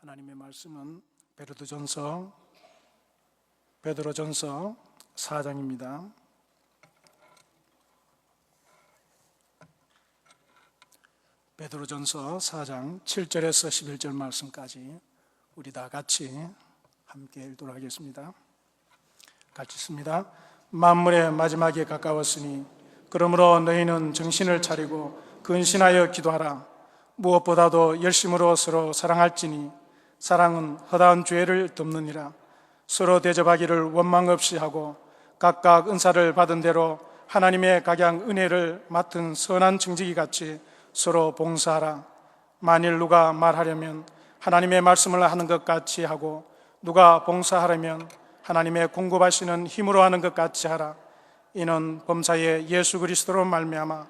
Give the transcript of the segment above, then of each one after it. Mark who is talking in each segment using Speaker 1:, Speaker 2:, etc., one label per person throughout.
Speaker 1: 하나님의 말씀은 베드로전서 4장입니다. 베드로전서 4장 7절에서 11절 말씀까지 우리 다 같이 함께 읽도록 하겠습니다. 같이 읽습니다. 만물의 마지막에 가까웠으니 그러므로 너희는 정신을 차리고 근신하여 기도하라. 무엇보다도 열심으로 서로 사랑할지니 사랑은 허다한 죄를 덮느니라. 서로 대접하기를 원망 없이 하고 각각 은사를 받은 대로 하나님의 각양 은혜를 맡은 선한 청지기 같이 서로 봉사하라. 만일 누가 말하려면 하나님의 말씀을 하는 것 같이 하고 누가 봉사하려면 하나님의 공급하시는 힘으로 하는 것 같이 하라. 이는 범사에 예수 그리스도로 말미암아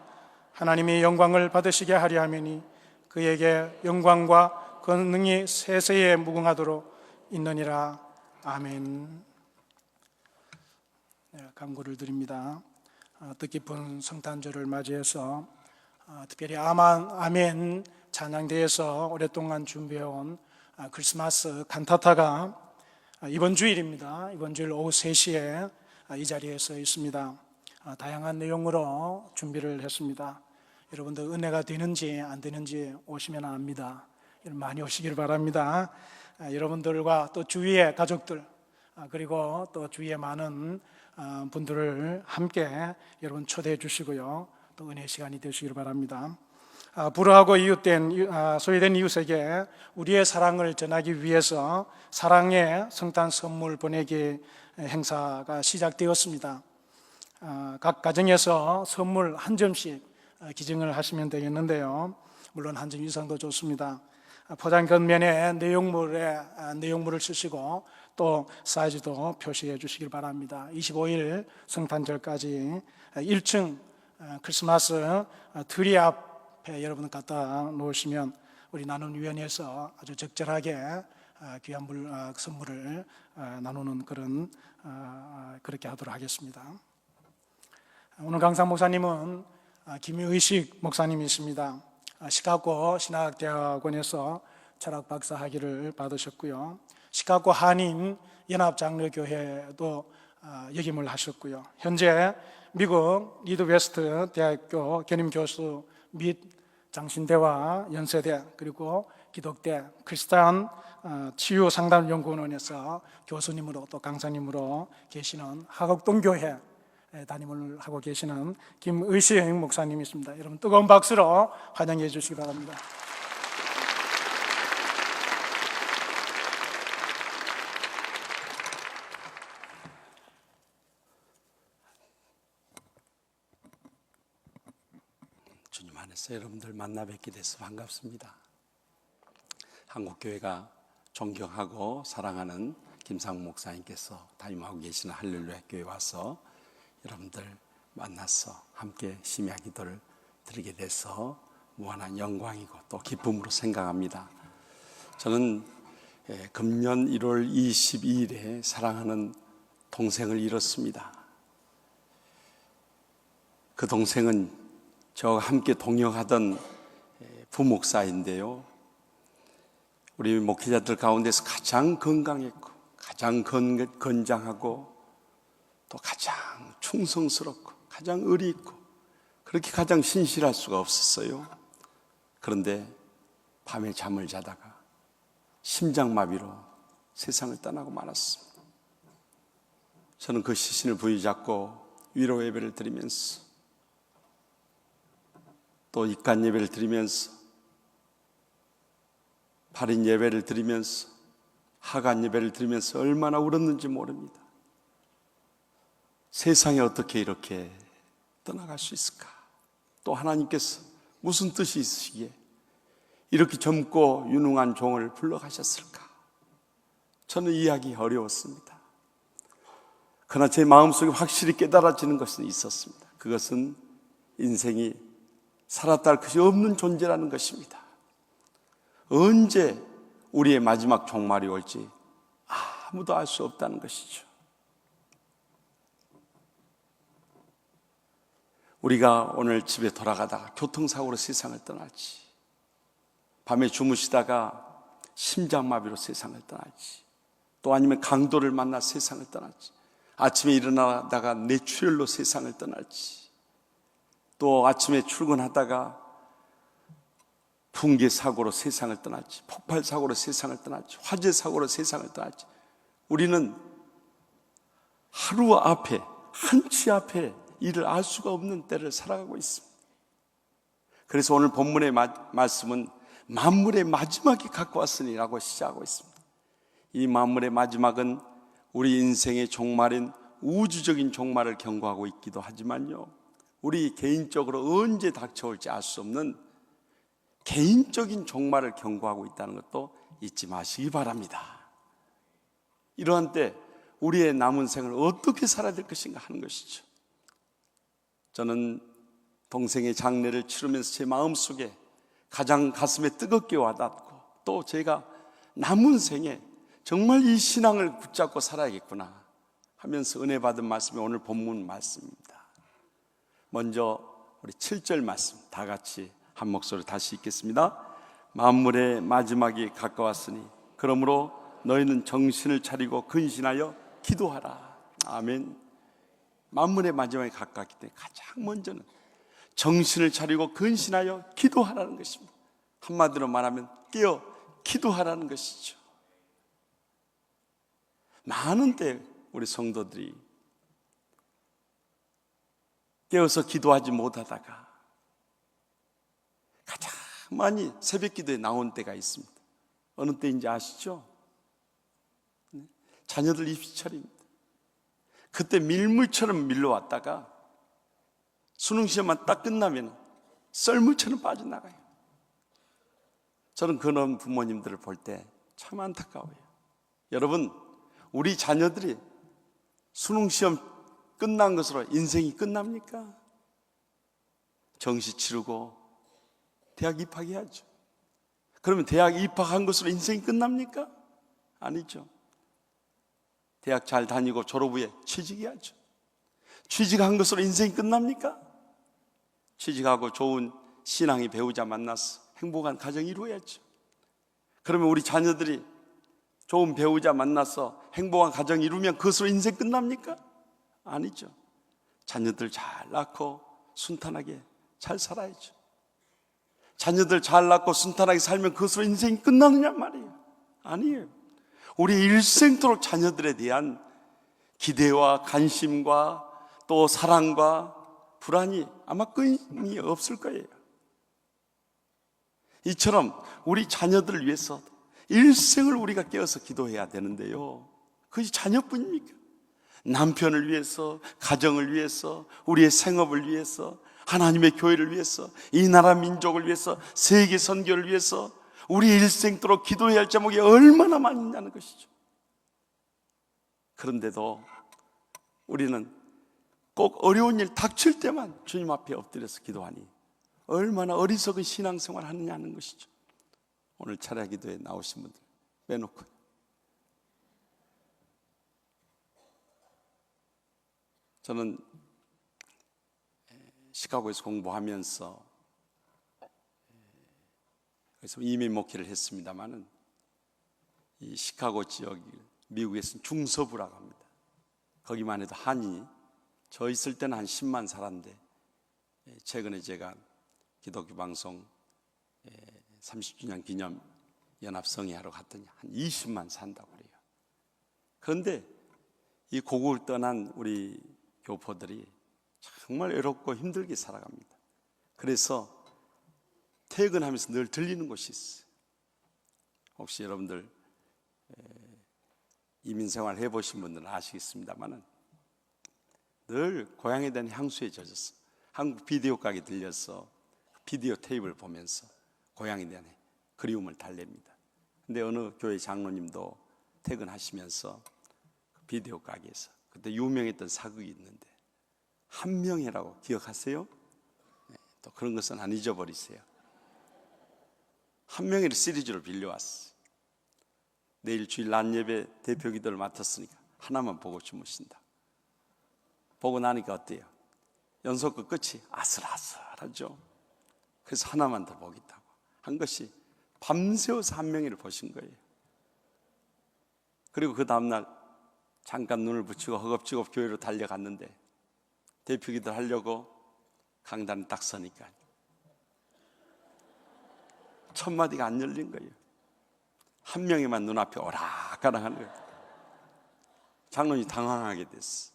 Speaker 1: 하나님이 영광을 받으시게 하려 함이니 그에게 영광과 권능이 세세에 무궁하도록 있느니라. 아멘. 간구를 드립니다. 뜻깊은 성탄절을 맞이해서 특별히 아멘 찬양대에서 오랫동안 준비해온 크리스마스 칸타타가 이번 주일입니다. 이번 주일 오후 3시에 이 자리에 서 있습니다. 다양한 내용으로 준비를 했습니다. 여러분들 은혜가 되는지 안 되는지 오시면 압니다. 많이 오시길 바랍니다. 여러분들과 또 주위의 가족들 그리고 또 주위의 많은 분들을 함께 여러분 초대해 주시고요. 또 은혜 시간이 되시길 바랍니다. 불우하고 소외된 이웃에게 우리의 사랑을 전하기 위해서 사랑의 성탄 선물 보내기 행사가 시작되었습니다. 각 가정에서 선물 한 점씩 기증을 하시면 되겠는데요. 물론 한 점 이상도 좋습니다. 포장 겉면에 내용물을 쓰시고 또 사이즈도 표시해 주시길 바랍니다. 25일 성탄절까지 1층 크리스마스 트리 앞에 여러분 갖다 놓으시면 우리 나눔위원회에서 아주 적절하게 귀한 선물을 나누는 그렇게 하도록 하겠습니다. 오늘 강사 목사님은 김의식 목사님이십니다. 시카고 신학대학원에서 철학 박사 학위를 받으셨고요. 시카고 한인 연합장로교회도 역임을 하셨고요. 현재 미국 리드웨스트 대학교 겸임교수 및 장신대와 연세대 그리고 기독대 크리스찬 치유상담연구원에서 교수님으로 또 강사님으로 계시는 하곡동교회 담임을 하고 계시는 김의식 목사님이십니다. 여러분 뜨거운 박수로 환영해 주시기 바랍니다.
Speaker 2: 주님 안에서 여러분들 만나 뵙게 돼서 반갑습니다. 한국교회가 존경하고 사랑하는 김상욱 목사님께서 담임하고 계시는 할렐루야 교회에 와서 여러분들 만나서 함께 심야 기도를 드리게 돼서 무한한 영광이고 또 기쁨으로 생각합니다. 저는 금년 1월 22일에 사랑하는 동생을 잃었습니다. 그 동생은 저와 함께 동역하던 부목사인데요. 우리 목회자들 가운데서 가장 건강했고 가장 건장하고 또 가장 충성스럽고 가장 의리 있고 그렇게 가장 신실할 수가 없었어요. 그런데 밤에 잠을 자다가 심장마비로 세상을 떠나고 말았습니다. 저는 그 시신을 부여잡고 위로 예배를 드리면서 또 입간 예배를 드리면서 발인 예배를 드리면서 하간 예배를 드리면서 얼마나 울었는지 모릅니다. 세상에 어떻게 이렇게 떠나갈 수 있을까? 또 하나님께서 무슨 뜻이 있으시기에 이렇게 젊고 유능한 종을 불러가셨을까? 저는 이해하기 어려웠습니다. 그러나 제 마음속에 확실히 깨달아지는 것은 있었습니다. 그것은 인생이 살았다 할 것이 없는 존재라는 것입니다. 언제 우리의 마지막 종말이 올지 아무도 알 수 없다는 것이죠. 우리가 오늘 집에 돌아가다가 교통사고로 세상을 떠날지, 밤에 주무시다가 심장마비로 세상을 떠날지, 또 아니면 강도를 만나 세상을 떠날지, 아침에 일어나다가 뇌출혈로 세상을 떠날지, 또 아침에 출근하다가 붕괴 사고로 세상을 떠날지, 폭발 사고로 세상을 떠날지, 화재 사고로 세상을 떠날지, 우리는 하루 앞에, 한치 앞에 이를 알 수가 없는 때를 살아가고 있습니다. 그래서 오늘 본문의 말씀은 만물의 마지막이 가까웠으니 라고 시작하고 있습니다. 이 만물의 마지막은 우리 인생의 종말인 우주적인 종말을 경고하고 있기도 하지만요, 우리 개인적으로 언제 닥쳐올지 알 수 없는 개인적인 종말을 경고하고 있다는 것도 잊지 마시기 바랍니다. 이러한 때 우리의 남은 생을 어떻게 살아야 될 것인가 하는 것이죠. 저는 동생의 장례를 치르면서 제 마음속에 가장 가슴에 뜨겁게 와닿고, 또 제가 남은 생에 정말 이 신앙을 붙잡고 살아야겠구나 하면서 은혜 받은 말씀이 오늘 본문 말씀입니다. 먼저 우리 7절 말씀 다 같이 한 목소리로 다시 읽겠습니다. 만물의 마지막이 가까웠으니 그러므로 너희는 정신을 차리고 근신하여 기도하라. 아멘. 만물의 마지막이 가깝기 때문에 가장 먼저는 정신을 차리고 근신하여 기도하라는 것입니다. 한마디로 말하면 깨어 기도하라는 것이죠. 많은 때 우리 성도들이 깨어서 기도하지 못하다가 가장 많이 새벽 기도에 나온 때가 있습니다. 어느 때인지 아시죠? 자녀들 입시철입니다. 그때 밀물처럼 밀려왔다가 수능시험만 딱 끝나면 썰물처럼 빠져나가요. 저는 그런 부모님들을 볼 때 참 안타까워요. 여러분, 우리 자녀들이 수능시험 끝난 것으로 인생이 끝납니까? 정시 치르고 대학 입학해야죠. 그러면 대학 입학한 것으로 인생이 끝납니까? 아니죠. 대학 잘 다니고 졸업 후에 취직해야죠. 취직한 것으로 인생이 끝납니까? 취직하고 좋은 신앙의 배우자 만나서 행복한 가정 이루어야죠. 그러면 우리 자녀들이 좋은 배우자 만나서 행복한 가정 이루면 그것으로 인생 끝납니까? 아니죠. 자녀들 잘 낳고 순탄하게 잘 살아야죠. 자녀들 잘 낳고 순탄하게 살면 그것으로 인생이 끝나느냐 말이에요. 아니에요. 우리 일생토록 자녀들에 대한 기대와 관심과 또 사랑과 불안이 아마 끊임이 없을 거예요. 이처럼 우리 자녀들을 위해서 일생을 우리가 깨어서 기도해야 되는데요, 그것이 자녀뿐입니까? 남편을 위해서, 가정을 위해서, 우리의 생업을 위해서, 하나님의 교회를 위해서, 이 나라 민족을 위해서, 세계 선교를 위해서 우리 일생도록 기도해야 할 제목이 얼마나 많이 있냐는 것이죠. 그런데도 우리는 꼭 어려운 일 닥칠 때만 주님 앞에 엎드려서 기도하니 얼마나 어리석은 신앙생활을 하느냐는 것이죠. 오늘 차례 기도에 나오신 분들 빼놓고, 저는 시카고에서 공부하면서 그래서 이민 목회를 했습니다마는 이 시카고 지역이 미국에서는 중서부라고 합니다. 거기만 해도 한인이, 저 있을 때는 한 10만 살았는데 최근에 제가 기독교 방송 30주년 기념 연합성회하러 갔더니 한 20만 산다고 그래요. 그런데 이 고국을 떠난 우리 교포들이 정말 외롭고 힘들게 살아갑니다. 그래서 퇴근하면서 늘 들리는 곳이 있어요. 혹시 여러분들 이민생활 해보신 분들은 아시겠습니다만은 늘 고향에 대한 향수에 젖었어. 한국 비디오 가게 들려서 비디오 테이프를 보면서 고향에 대한 그리움을 달랩니다. 근데 어느 교회 장로님도 퇴근하시면서 비디오 가게에서 그때 유명했던 사극이 있는데 한명회라고 기억하세요? 네, 또 그런 것은 안 잊어버리세요. 한명회를 시리즈로 빌려왔어. 내일 주일 낮 예배 대표 기도를 맡았으니까 하나만 보고 주무신다. 보고 나니까 어때요? 연속극 끝이 아슬아슬하죠. 그래서 하나만 더 보겠다고 한 것이 밤새워서 한 명이를 보신 거예요. 그리고 그 다음날 잠깐 눈을 붙이고 허겁지겁 교회로 달려갔는데 대표 기도를 하려고 강단에 딱 서니까 첫 마디가 안 열린 거예요. 한 명이만 눈앞에 오락가락 하는 거예요. 장로님이 당황하게 됐어.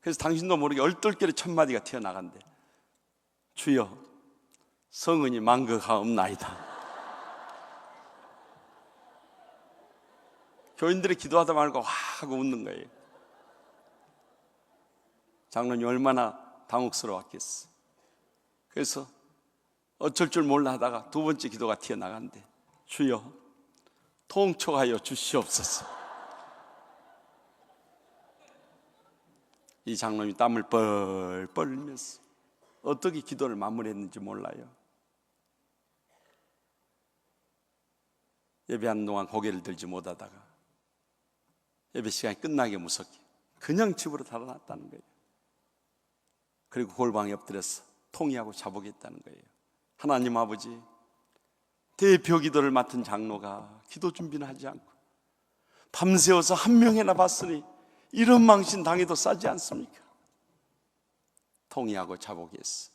Speaker 2: 그래서 당신도 모르게 얼떨결에 첫 마디가 튀어나간대. 주여, 성은이 망극하옵나이다. 교인들이 기도하다 말고 와 하고 웃는 거예요. 장로님 얼마나 당혹스러웠겠어. 그래서 어쩔 줄 몰라 하다가 두 번째 기도가 튀어나간대. 주여, 통촉하여 주시옵소서. 이 장로님이 땀을 뻘뻘 흘리면서 어떻게 기도를 마무리했는지 몰라요. 예배하는 동안 고개를 들지 못하다가 예배 시간이 끝나기 무섭게 그냥 집으로 달아났다는 거예요. 그리고 골방에 엎드려서 통이하고 자복했다는 거예요. 하나님 아버지, 대표 기도를 맡은 장로가 기도 준비는 하지 않고 밤새워서 한 명이나 봤으니 이런 망신 당해도 싸지 않습니까? 통이하고 자복했어.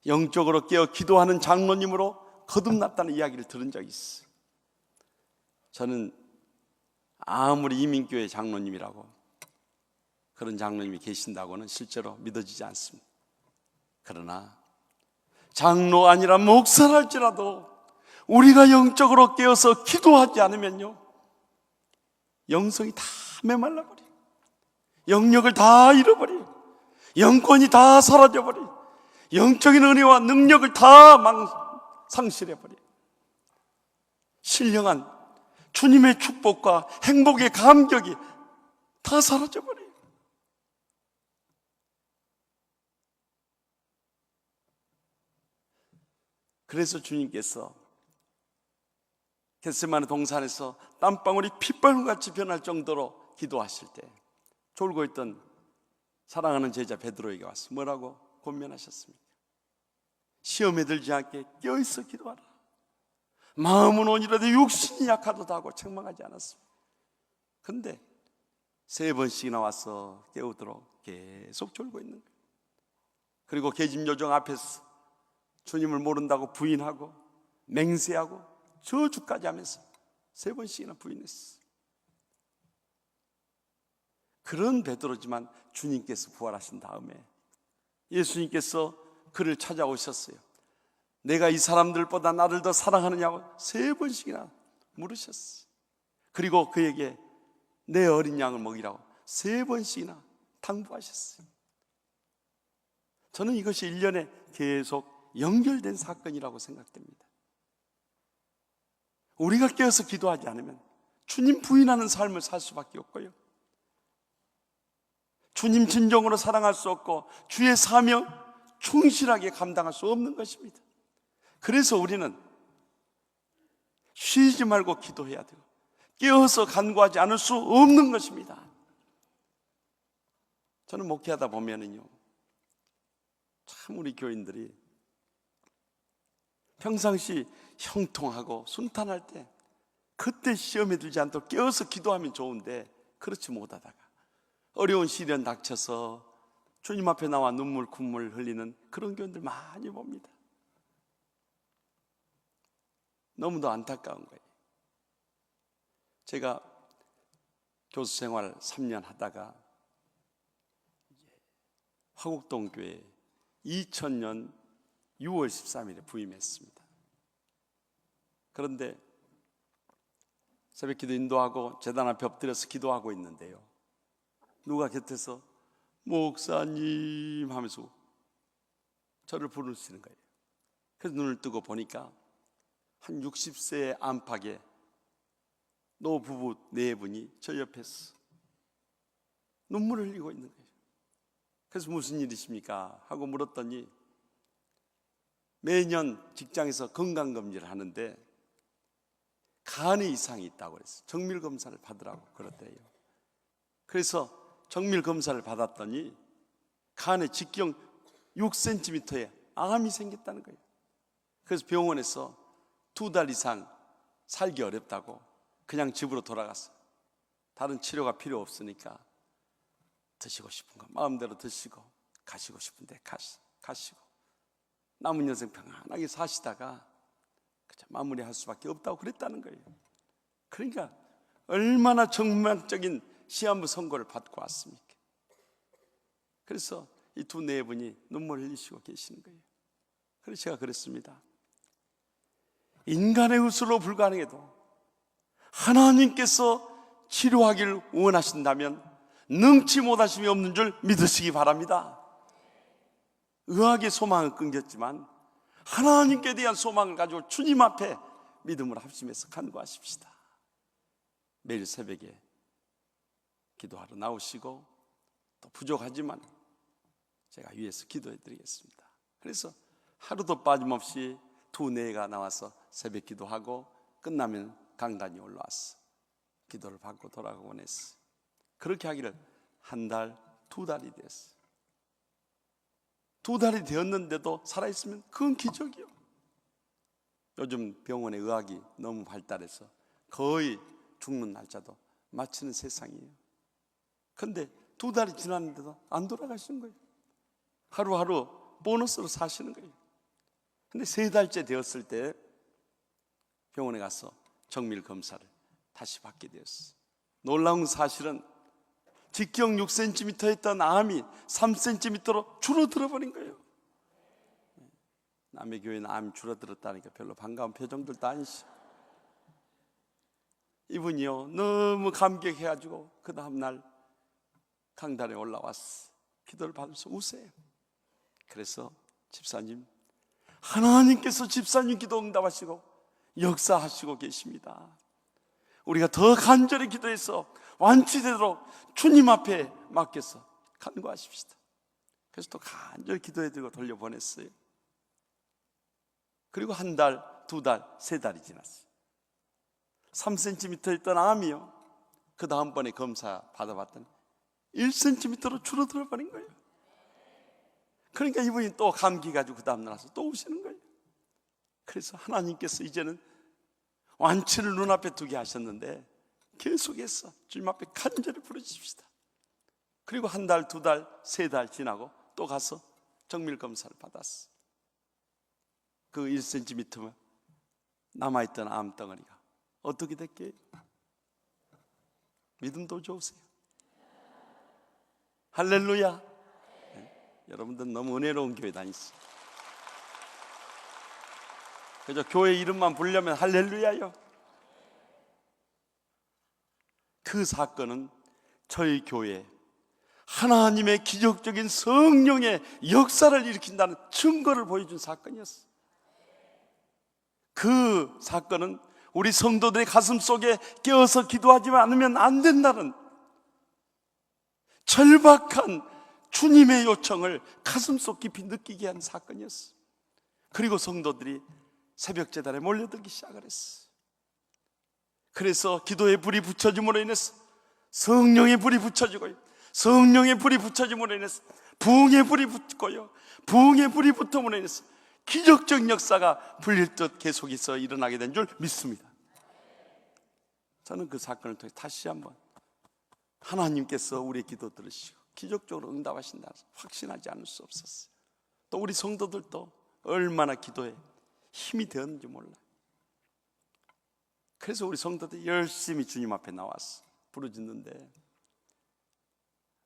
Speaker 2: 영적으로 깨어 기도하는 장로님으로 거듭났다는 이야기를 들은 적이 있어요. 저는 아무리 이민교회 장로님이라고 그런 장로님이 계신다고는 실제로 믿어지지 않습니다. 그러나 장로가 아니라 목사랄지라도 우리가 영적으로 깨어서 기도하지 않으면요, 영성이 다 메말라버려, 영역을 다 잃어버려, 영권이 다 사라져버려, 영적인 은혜와 능력을 다 상실해버려. 신령한 주님의 축복과 행복의 감격이 다 사라져버려요. 그래서 주님께서 겟세마네 동산에서 땀방울이 핏방울같이 변할 정도로 기도하실 때 졸고 있던 사랑하는 제자 베드로에게 와서 뭐라고 권면하셨습니까? 시험에 들지 않게 깨어있어 기도하라. 마음은 온이라도 육신이 약하도다 하고 책망하지 않았습니다. 근데 3번씩이나 와서 깨우도록 계속 졸고 있는 거예요. 그리고 계집 요정 앞에서 주님을 모른다고 부인하고 맹세하고 저주까지 하면서 3번씩이나 부인했어요. 그런 베드로지만 주님께서 부활하신 다음에 예수님께서 그를 찾아오셨어요. 내가 이 사람들보다 나를 더 사랑하느냐고 3번씩이나 물으셨어요. 그리고 그에게 내 어린 양을 먹이라고 3번씩이나 당부하셨어요. 저는 이것이 1년에 계속 연결된 사건이라고 생각됩니다. 우리가 깨어서 기도하지 않으면 주님 부인하는 삶을 살 수밖에 없고요, 주님 진정으로 사랑할 수 없고 주의 사명 충실하게 감당할 수 없는 것입니다. 그래서 우리는 쉬지 말고 기도해야 되고 깨어서 간구하지 않을 수 없는 것입니다. 저는 목회하다 보면은요, 참 우리 교인들이 평상시 형통하고 순탄할 때 그때 시험에 들지 않도록 깨어서 기도하면 좋은데 그렇지 못하다가 어려운 시련 닥쳐서 주님 앞에 나와 눈물 콧물 흘리는 그런 교인들 많이 봅니다. 너무도 안타까운 거예요. 제가 교수 생활 3년 하다가 화곡동 교회 2000년 6월 13일에 부임했습니다. 그런데 새벽 기도 인도하고 제단 앞에 엎드려서 기도하고 있는데요, 누가 곁에서 목사님 하면서 저를 부르시는 거예요. 그래서 눈을 뜨고 보니까 한 60세의 안팎의 노부부 4분이 저 옆에서 눈물을 흘리고 있는 거예요. 그래서 무슨 일이십니까? 하고 물었더니 매년 직장에서 건강검진을 하는데 간에 이상이 있다고 그랬어요. 정밀검사를 받으라고 그랬대요. 그래서 정밀검사를 받았더니 간에 직경 6cm의 암이 생겼다는 거예요. 그래서 병원에서 2달 이상 살기 어렵다고 그냥 집으로 돌아갔어요. 다른 치료가 필요 없으니까 드시고 싶은 거 마음대로 드시고 가시고 싶은데 가시고 남은 인생 평안하게 사시다가 그저 마무리할 수밖에 없다고 그랬다는 거예요. 그러니까 얼마나 정말적인 시한부 선고를 받고 왔습니까? 그래서 이 두 네분이 눈물을 흘리시고 계시는 거예요. 그래서 제가 그랬습니다. 인간의 의술로 불가능해도 하나님께서 치료하기를 원하신다면 능치 못하심이 없는 줄 믿으시기 바랍니다. 의학의 소망은 끊겼지만 하나님께 대한 소망을 가지고 주님 앞에 믿음으로 합심해서 간구하십시다. 매일 새벽에 기도하러 나오시고 또 부족하지만 제가 위에서 기도해 드리겠습니다. 그래서 하루도 빠짐없이 두 네가 나와서 새벽 기도하고 끝나면 강단이 올라왔어. 기도를 받고 돌아가곤 했어. 그렇게 하기를 한 달, 2달이 됐어. 2달이 되었는데도 살아있으면 그건 기적이요. 요즘 병원의 의학이 너무 발달해서 거의 죽는 날짜도 맞추는 세상이에요. 그런데 2달이 지났는데도 안 돌아가시는 거예요. 하루하루 보너스로 사시는 거예요. 근데 3달째 되었을 때 병원에 가서 정밀 검사를 다시 받게 되었어요. 놀라운 사실은 직경 6cm였던 암이 3cm로 줄어들어 버린 거예요. 남의 교회는 암이 줄어들었다니까 별로 반가운 표정들도 아니시죠. 이분이요 너무 감격해가지고 그 다음날 강단에 올라왔어. 기도를 받으면서 우세요. 그래서 집사님, 하나님께서 집사님 기도 응답하시고 역사하시고 계십니다. 우리가 더 간절히 기도해서 완치되도록 주님 앞에 맡겨서 간구하십시다. 그래서 또 간절히 기도해드리고 돌려보냈어요. 그리고 한 달, 2달, 3달이 지났어요. 3cm 있던 암이요 그 다음번에 검사 받아봤더니 1cm로 줄어들어 버린 거예요. 그러니까 이분이 또 감기 가지고 그 다음날 와서 또 오시는 거예요. 그래서 하나님께서 이제는 완치를 눈앞에 두게 하셨는데 계속해서 주님 앞에 간절히 부르십시다. 그리고 한 달, 2달, 3달 지나고 또 가서 정밀 검사를 받았어. 그 1cm 남아있던 암덩어리가 어떻게 됐게요? 믿음도 좋으세요? 할렐루야. 네. 여러분들 너무 은혜로운 교회 다니시죠? 그저 교회 이름만 부르려면 할렐루야요. 그 사건은 저희 교회 하나님의 기적적인 성령의 역사를 일으킨다는 증거를 보여준 사건이었어요. 그 사건은 우리 성도들의 가슴 속에 끼어서 기도하지 않으면 안 된다는 절박한 주님의 요청을 가슴속 깊이 느끼게 한 사건이었어요. 그리고 성도들이 새벽 제단에 몰려들기 시작을 했어요. 그래서 기도의 불이 붙여짐으로 인해서 성령의 불이 붙여지고요, 성령의 불이 붙여짐으로 인해서 부흥의 불이 붙고요, 부흥의 불이 붙음으로 인해서 기적적 역사가 불릴듯 계속해서 일어나게 된 줄 믿습니다. 저는 그 사건을 통해 다시 한번 하나님께서 우리의 기도 들으시고 기적적으로 응답하신다 확신하지 않을 수 없었어요. 또 우리 성도들도 얼마나 기도에 힘이 되었는지 몰라요. 그래서 우리 성도들이 열심히 주님 앞에 나와서 부르짖는데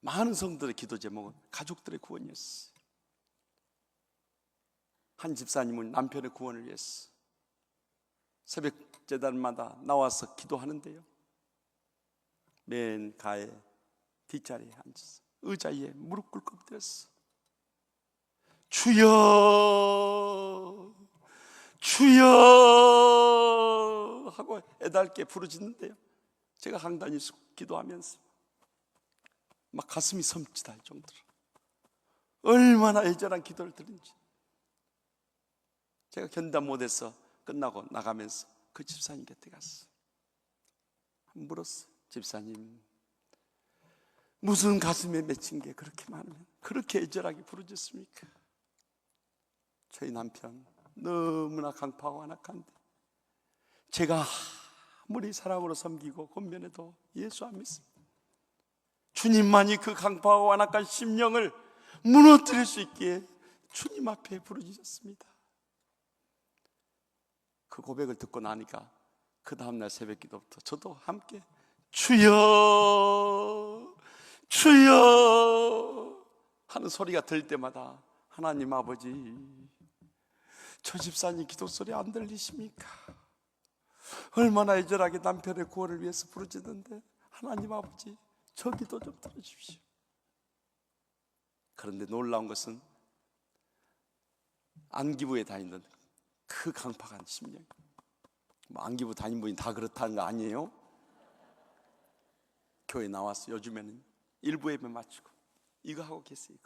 Speaker 2: 많은 성도들의 기도 제목은 가족들의 구원이었어요. 한 집사님은 남편의 구원을 위해서 새벽 제단마다 나와서 기도하는데요, 맨 가에 뒷자리에 앉아서 의자 위에 무릎 꿇고 엎드렸어. 주여 주여 하고 애달게 부르짖는데요, 제가 강단히 기도하면서 막 가슴이 섬찟할 정도로 얼마나 애절한 기도를 드린지 제가 견담 못해서 끝나고 나가면서 그 집사님 곁에 갔어. 물었어. 집사님, 무슨 가슴에 맺힌 게 그렇게 많으면 그렇게 애절하게 부르짖습니까? 저희 남편 너무나 강파하고 안악한데 제가 아무리 사랑으로 섬기고 권면해도 예수 안 믿습니다. 주님만이 그 강팍하고 완악한 심령을 무너뜨릴 수 있기에 주님 앞에 부르짖었습니다. 그 고백을 듣고 나니까 그 다음날 새벽 기도부터 저도 함께 주여 주여 하는 소리가 들릴 때마다 하나님 아버지, 저 집사님 기도 소리 안 들리십니까? 얼마나 애절하게 남편의 구원을 위해서 부르짖는데 하나님 아버지, 저 기도 좀 들어주십시오. 그런데 놀라운 것은 안기부에 다니던 그 강팍한 심령, 안기부 다닌 분이 다 그렇다는 거 아니에요? 교회 나와서 요즘에는 일부 예배 마치고 이거 하고 계세요.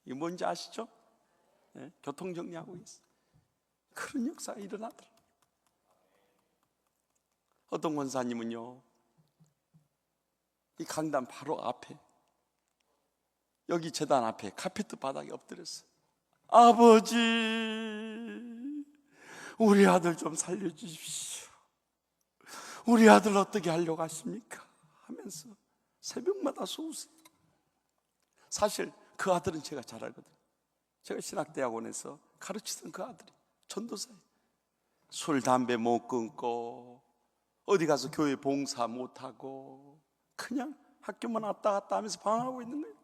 Speaker 2: 이거 뭔지 아시죠? 네? 교통정리하고 계세요. 그런 역사가 일어나더라고요. 어떤 권사님은요, 이 강단 바로 앞에, 여기 제단 앞에 카페트 바닥에 엎드렸어요. 아버지, 우리 아들 좀 살려주십시오. 우리 아들 어떻게 하려고 하십니까? 하면서 새벽마다 쏘우세요. 사실 그 아들은 제가 잘 알거든요. 제가 신학대학원에서 가르치던 그 아들이 전도사예요. 술, 담배 못 끊고 어디 가서 교회 봉사 못하고 그냥 학교만 왔다 갔다 하면서 방황하고 있는 거예요.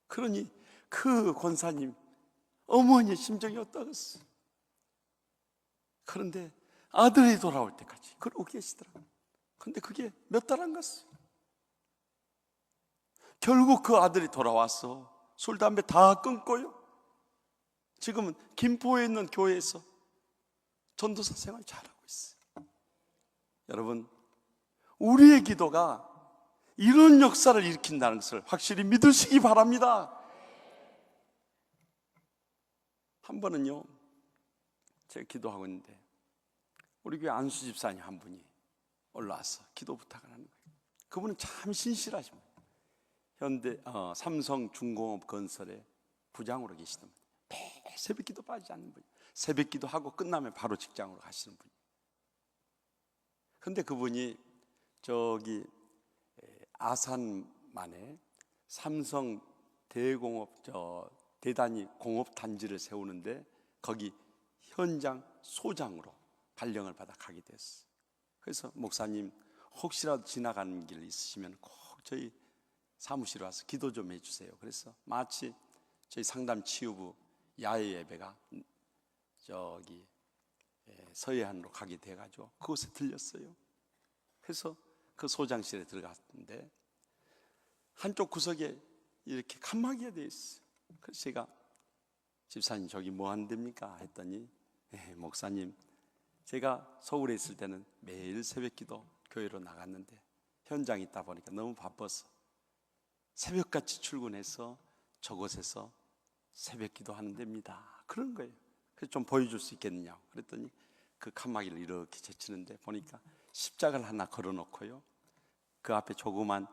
Speaker 2: 그러니 그 권사님 어머니의 심정이 어떠겠어요? 그런데 아들이 돌아올 때까지 그러고 계시더라고요. 그런데 그게 몇 달 안 갔어요. 결국 그 아들이 돌아와서 술, 담배 다 끊고요, 지금은 김포에 있는 교회에서 전도사 생활 잘하고 있어요. 여러분, 우리의 기도가 이런 역사를 일으킨다는 것을 확실히 믿으시기 바랍니다. 한 번은요, 제가 기도하고 있는데 우리 교회 안수 집사님 한 분이 올라와서 기도 부탁을 하는 거예요. 그분은 참 신실하십니다. 현대 삼성 중공업 건설의 부장으로 계시던 분, 매일 새벽 기도 빠지지 않는 분이에요. 새벽 기도 하고 끝나면 바로 직장으로 가시는 분이에요. 그런데 그분이 저기 아산만에 삼성 대공업 대단히 공업 단지를 세우는데 거기 현장 소장으로 발령을 받아 가게 됐어요. 그래서 목사님, 혹시라도 지나가는 길 있으시면 꼭 저희 사무실에 와서 기도 좀 해주세요. 그래서 마치 저희 상담 치유부 야외 예배가 저기 서해안으로 가게 돼가지고 그곳에 들렸어요. 그래서 그 소장실에 들어갔는데 한쪽 구석에 이렇게 칸막이가 되어 있어요. 그래서 제가 집사님 저기 뭐 하는 데입니까? 했더니 목사님, 제가 서울에 있을 때는 매일 새벽기도 교회로 나갔는데 현장에 있다 보니까 너무 바빠서 새벽같이 출근해서 저곳에서 새벽기도 하는 데입니다. 그런 거예요. 그래서 좀 보여줄 수 있겠느냐고 그랬더니 그 칸막이를 이렇게 제치는데 보니까 십자가를 하나 걸어놓고요, 그 앞에 조그만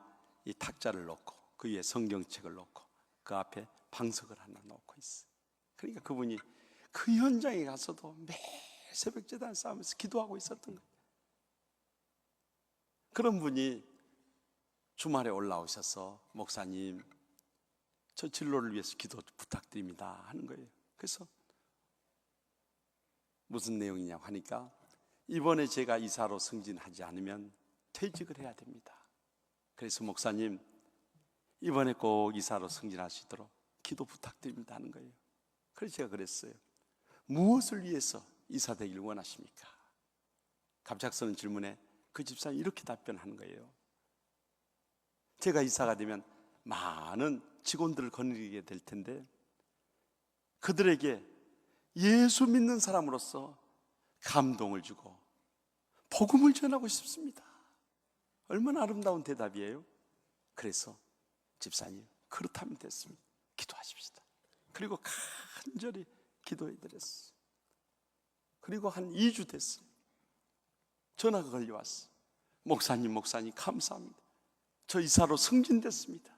Speaker 2: 이 탁자를 놓고 그 위에 성경책을 놓고 그 앞에 방석을 하나 놓고 있어요. 그러니까 그분이 그 현장에 가서도 매일 새벽 제단을 쌓으면서 기도하고 있었던 거예요. 그런 분이 주말에 올라오셔서 목사님, 저 진로를 위해서 기도 부탁드립니다 하는 거예요. 그래서 무슨 내용이냐고 하니까 이번에 제가 이사로 승진하지 않으면 퇴직을 해야 됩니다. 그래서 목사님, 이번에 꼭 이사로 승진하시도록 기도 부탁드립니다 하는 거예요. 그래서 제가 그랬어요. 무엇을 위해서 이사 되길 원하십니까? 갑작스러운 질문에 그 집사님이 이렇게 답변하는 거예요. 제가 이사가 되면 많은 직원들을 거느리게 될 텐데 그들에게 예수 믿는 사람으로서 감동을 주고 복음을 전하고 싶습니다. 얼마나 아름다운 대답이에요. 그래서 집사님, 그렇다면 됐습니다. 기도하십시다. 그리고 간절히 기도해드렸어요. 그리고 한 2주 됐어요. 전화가 걸려왔어요. 목사님 감사합니다. 저 이사로 승진됐습니다.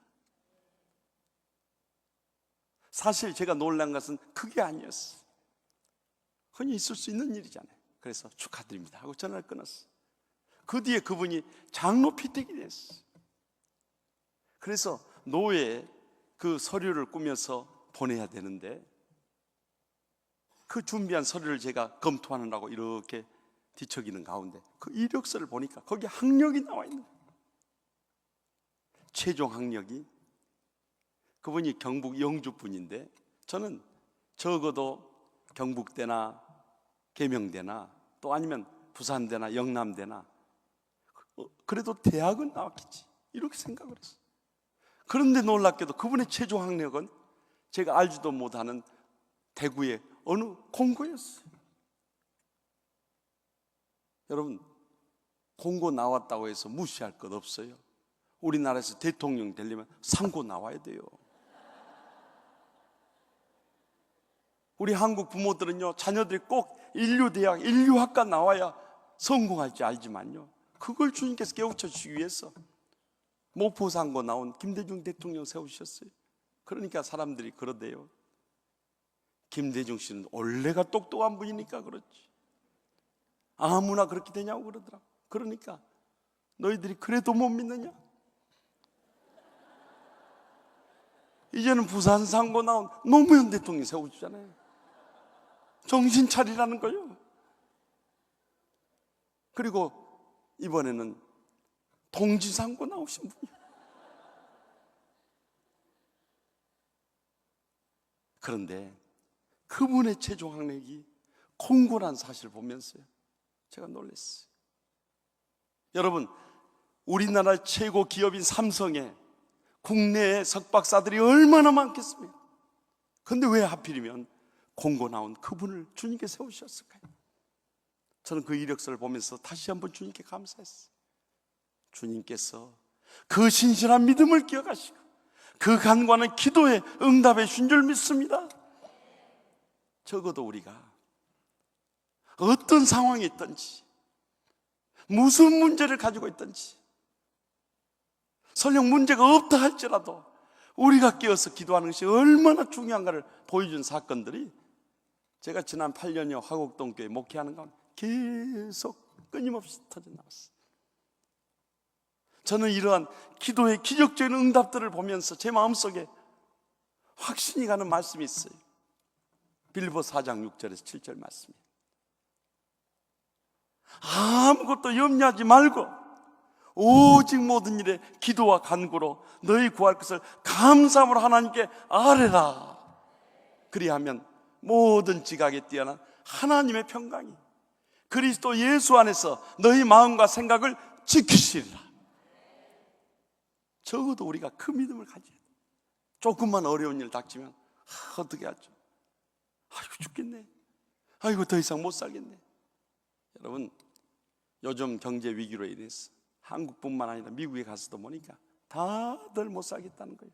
Speaker 2: 사실 제가 놀란 것은 그게 아니었어요. 흔히 있을 수 있는 일이잖아요. 그래서 축하드립니다 하고 전화를 끊었어요. 그 뒤에 그분이 장로 피택이 됐어요. 그래서 노예에 그 서류를 꾸며서 보내야 되는데 그 준비한 서류를 제가 검토하느라고 이렇게 뒤척이는 가운데 그 이력서를 보니까 거기에 학력이 나와 있는 거예요. 최종 학력이 그분이 경북 영주 분인데 저는 적어도 경북대나 계명대나 또 아니면 부산대나 영남대나 그래도 대학은 나왔겠지 이렇게 생각을 했어요. 그런데 놀랍게도 그분의 최종 학력은 제가 알지도 못하는 대구의 어느 공고였어요. 여러분, 공고 나왔다고 해서 무시할 것 없어요. 우리나라에서 대통령 되려면 상고 나와야 돼요. 우리 한국 부모들은요, 자녀들이 꼭 인류대학, 인류학과 나와야 성공할지 알지만요, 그걸 주님께서 깨우쳐 주시기 위해서 목포상고 나온 김대중 대통령 세우셨어요. 그러니까 사람들이 그러대요. 김대중 씨는 원래가 똑똑한 분이니까 그렇지 아무나 그렇게 되냐고 그러더라고. 그러니까 너희들이 그래도 못 믿느냐? 이제는 부산상고 나온 노무현 대통령이 세워주잖아요. 정신 차리라는 거예요. 그리고 이번에는 동지상고 나오신 분이에요. 그런데 그분의 최종 학력이 콩고란 사실을 보면서요, 제가 놀랐어요. 여러분, 우리나라 최고 기업인 삼성에 국내에 석박사들이 얼마나 많겠습니까? 그런데 왜 하필이면 콩고 나온 그분을 주님께 세우셨을까요? 저는 그 이력서를 보면서 다시 한번 주님께 감사했어요. 주님께서 그 신실한 믿음을 기억하시고 그 간과는 기도에 응답해 주신 줄 믿습니다. 적어도 우리가 어떤 상황에 있든지 무슨 문제를 가지고 있든지 설령 문제가 없다 할지라도 우리가 깨어서 기도하는 것이 얼마나 중요한가를 보여준 사건들이 제가 지난 8년여 화곡동교회 목회하는 가운데 계속 끊임없이 터져나왔어요. 저는 이러한 기도의 기적적인 응답들을 보면서 제 마음속에 확신이 가는 말씀이 있어요. 빌립보 4장 6절에서 7절 말씀이에요. 아무것도 염려하지 말고 오직 모든 일에 기도와 간구로 너희 구할 것을 감사함으로 하나님께 아뢰라. 그리하면 모든 지각에 뛰어난 하나님의 평강이 그리스도 예수 안에서 너희 마음과 생각을 지키시리라. 적어도 우리가 그 믿음을 가져야 돼. 조금만 어려운 일 닥치면 어떻게 하죠? 아이고 죽겠네, 아이고 더 이상 못 살겠네. 여러분, 요즘 경제 위기로 인해서 한국뿐만 아니라 미국에 가서도 보니까 다들 못 살겠다는 거예요.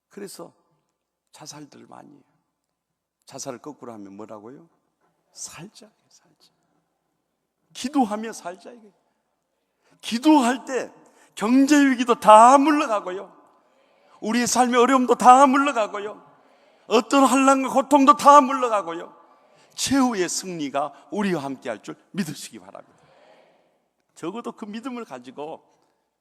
Speaker 2: 그래서 자살들을 많이 해요. 자살을 거꾸로 하면 뭐라고요? 살자. 기도하며 살자 이거예요. 기도할 때 경제 위기도 다 물러가고요, 우리의 삶의 어려움도 다 물러가고요, 어떤 환난과 고통도 다 물러가고요, 최후의 승리가 우리와 함께 할 줄 믿으시기 바랍니다. 적어도 그 믿음을 가지고